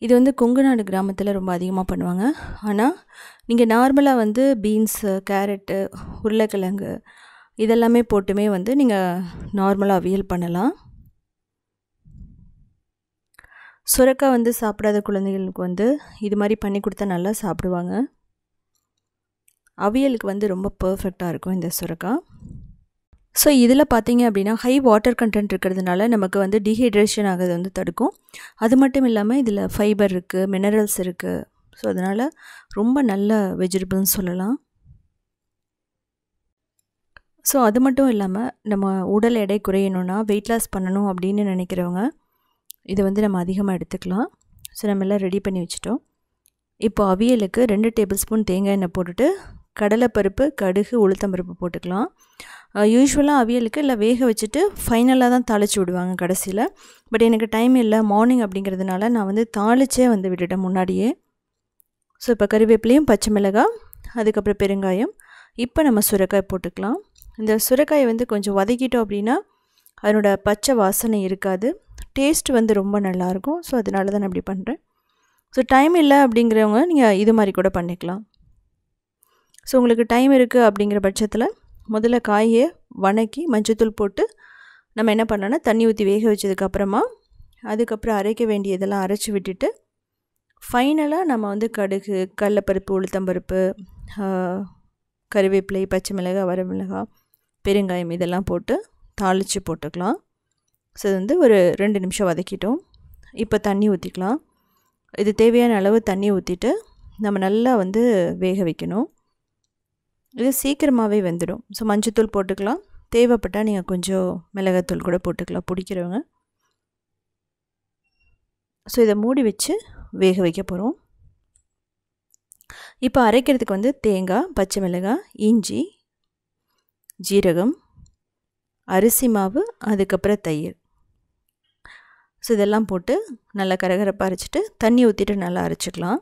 இது வந்து கொங்குநாடு கிராமத்தில் ரொம்ப அதிகமாக பண்ணுவாங்க. ஆனால் நீங்கள் நார்மலாக வந்து பீன்ஸு, கேரட்டு, உருளைக்கிழங்கு இதெல்லாமே போட்டுமே வந்து நீங்கள் நார்மலாக அவியல் பண்ணலாம். சுரைக்காய் வந்து சாப்பிடாத குழந்தைகளுக்கு வந்து இது மாதிரி பண்ணி கொடுத்தா நல்லா சாப்பிடுவாங்க. அவியலுக்கு வந்து ரொம்ப பர்ஃபெக்டாக இருக்கும் இந்த சுரைக்காய். ஸோ இதில் பார்த்திங்க அப்படின்னா ஹை வாட்டர் கண்டென்ட் இருக்கிறதுனால நமக்கு வந்து டீஹைட்ரேஷன் ஆகிறது வந்து தடுக்கும். அது மட்டும் இல்லாமல் இதில் ஃபைபர் இருக்குது, மினரல்ஸ் இருக்குது. ஸோ அதனால் ரொம்ப நல்ல வெஜிடபிள்னு சொல்லலாம். ஸோ அது மட்டும் இல்லாமல் நம்ம உடல் எடை குறையணுன்னா, வெயிட் லாஸ் பண்ணணும் அப்படின்னு நினைக்கிறவங்க இதை வந்து நம்ம அதிகமாக எடுத்துக்கலாம். ஸோ நம்ம எல்லாம் ரெடி பண்ணி வச்சுட்டோம். இப்போ அவியலுக்கு 2 டேபிள் ஸ்பூன் தேங்காய் எண்ணெய் போட்டுட்டு கடலைப்பருப்பு, கடுகு, உளுத்தம்பருப்பு போட்டுக்கலாம். யூஸ்வலாக அவியலுக்கு இல்லை வேக வச்சுட்டு ஃபைனலாக தான் தாளித்து விடுவாங்க கடைசியில். பட் எனக்கு டைம் இல்லை, மார்னிங் அப்படிங்கிறதுனால நான் வந்து தாளித்தே வந்து விட்டுட்டேன் முன்னாடியே. ஸோ இப்போ கறிவேப்பிலையும், பச்சை மிளகாய், அதுக்கப்புறம் பெருங்காயம். இப்போ நம்ம சுரைக்காய் போட்டுக்கலாம். இந்த சுரைக்காயை வந்து கொஞ்சம் வதக்கிட்டோம் அப்படின்னா அதனோட பச்சை வாசனை இருக்காது, டேஸ்ட் வந்து ரொம்ப நல்லாயிருக்கும். ஸோ அதனால தான் நான் இப்படி பண்ணுறேன். ஸோ டைம் இல்லை அப்படிங்கிறவங்க நீங்கள் இது மாதிரி கூட பண்ணிக்கலாம். ஸோ உங்களுக்கு டைம் இருக்குது அப்படிங்கிற பட்சத்தில் முதல்ல காயை வணக்கி மஞ்சத்தூள் போட்டு நம்ம என்ன பண்ணலான்னா தண்ணி ஊற்றி வேக வச்சதுக்கப்புறமா அதுக்கப்புறம் அரைக்க வேண்டியதெல்லாம் அரைச்சி விட்டுட்டு ஃபைனலாக நம்ம வந்து கடுகு, கடலைப்பருப்பு, உளுத்தம்பருப்பு, கறிவேப்பிலை, பச்சை மிளகாய், வரமிளகாய், பெருங்காயம் இதெல்லாம் போட்டு தாளித்து போட்டுக்கலாம். ஸோ இது வந்து ஒரு 2 நிமிஷம் வதக்கிட்டோம். இப்போ தண்ணி ஊற்றிக்கலாம். இது தேவையான அளவு தண்ணி ஊற்றிட்டு நம்ம நல்லா வந்து வேக வைக்கணும். இது சீக்கிரமாகவே வெந்துடும். ஸோ மஞ்சத்தூள் போட்டுக்கலாம், தேவைப்பட்டால் நீங்கள் கொஞ்சம் மிளகாத்தூள் கூட போட்டுக்கலாம் பிடிக்கிறவங்க. ஸோ இதை மூடி வச்சு வேக வைக்க போகிறோம். இப்போ அரைக்கிறதுக்கு வந்து தேங்காய், பச்சை மிளகாய், இஞ்சி, ஜீரகம், அரிசி மாவு, அதுக்கப்புறம் தயிர். ஸோ இதெல்லாம் போட்டு நல்லா கரகரப்பாக அரைச்சிட்டு தண்ணி ஊற்றிட்டு நல்லா அரைச்சிக்கலாம்.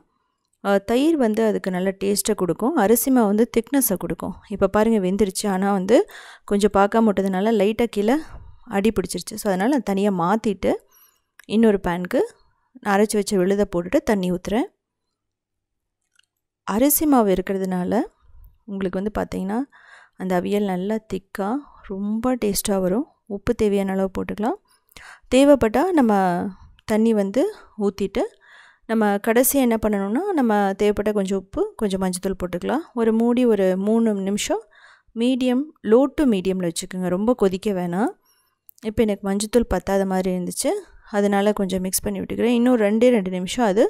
தயிர் வந்து அதுக்கு நல்ல டேஸ்ட்டை கொடுக்கும், அரிசி மாவு வந்து திக்னஸை கொடுக்கும். இப்போ பாருங்கள் வெந்துருச்சு, ஆனால் வந்து கொஞ்சம் பார்க்காம விட்டதுனால லைட்டாக கீழே அடி பிடிச்சிருச்சு. ஸோ அதனால் நான் தனியாக மாற்றிட்டு இன்னொரு பேனுக்கு அரைச்சி வச்ச விழுதை போட்டுட்டு தண்ணி ஊற்றுறேன். அரிசி மாவு இருக்கிறதுனால உங்களுக்கு வந்து பார்த்திங்கன்னா அந்த அவியல் நல்லா திக்காக ரொம்ப டேஸ்ட்டாக வரும். உப்பு தேவையான அளவு போட்டுக்கலாம். தேவைப்பட்டால் நம்ம தண்ணி வந்து ஊற்றிட்டு நம்ம கடைசியாக என்ன பண்ணணும்னா நம்ம தேவைப்பட்ட கொஞ்சம் உப்பு, கொஞ்சம் மஞ்சத்தூள் போட்டுக்கலாம். ஒரு மூடி ஒரு 3 நிமிஷம் மீடியம், லோ டு மீடியமில் வச்சுக்கோங்க, ரொம்ப கொதிக்க வேணாம். இப்போ எனக்கு மஞ்சத்தூள் பத்தாத மாதிரி இருந்துச்சு, அதனால் கொஞ்சம் மிக்ஸ் பண்ணி விட்டுக்கிறேன். இன்னும் 2 நிமிஷம், அது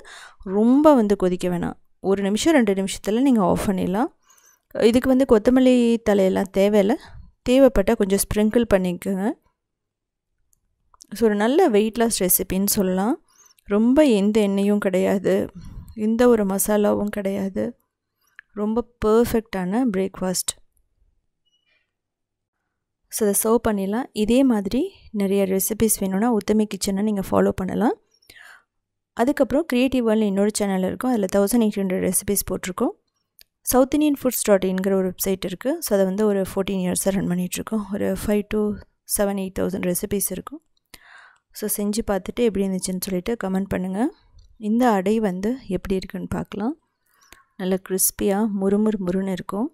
ரொம்ப வந்து கொதிக்க வேணாம். 1 நிமிஷம் 2 நிமிஷத்தில் நீங்கள் ஆஃப் பண்ணிடலாம். இதுக்கு வந்து கொத்தமல்லி தலையெல்லாம் தேவையில்லை, தேவைப்பட்டால் கொஞ்சம் ஸ்ப்ரிங்கிள் பண்ணிக்கோங்க. ஸோ ஒரு நல்ல வெயிட் லாஸ் ரெசிபின்னு சொல்லலாம். ரொம்ப எந்த எண்ணெயும் கிடையாது, எந்த ஒரு மசாலாவும் கிடையாது, ரொம்ப பர்ஃபெக்டான பிரேக்ஃபாஸ்ட். ஸோ அதை சர்வ் பண்ணிடலாம். இதே மாதிரி நிறைய ரெசிபிஸ் வேணும்னா உத்தமி கிச்சனை நீங்கள் ஃபாலோ பண்ணலாம். அதுக்கப்புறம் க்ரியேட்டிவ் வேர்ல்டு இன்னொரு சேனல் இருக்கும், அதில் 1800 ரெசிபிஸ் போட்டிருக்கோம். southindianfoods.inங்கிற ஒரு வெப்சைட் இருக்குது. ஸோ அதை வந்து ஒரு 14 இயர்ஸாக ரன் பண்ணிகிட்ருக்கோம். ஒரு 5 to 7, 8,000 ரெசிபிஸ் இருக்கும். ஸோ செஞ்சு பார்த்துட்டு எப்படி இருந்துச்சுன்னு சொல்லிவிட்டு கமெண்ட் பண்ணுங்கள். இந்த அடை வந்து எப்படி இருக்குன்னு பார்க்கலாம். நல்லா கிறிஸ்பியாக முறுமுறுன்னு இருக்கும்.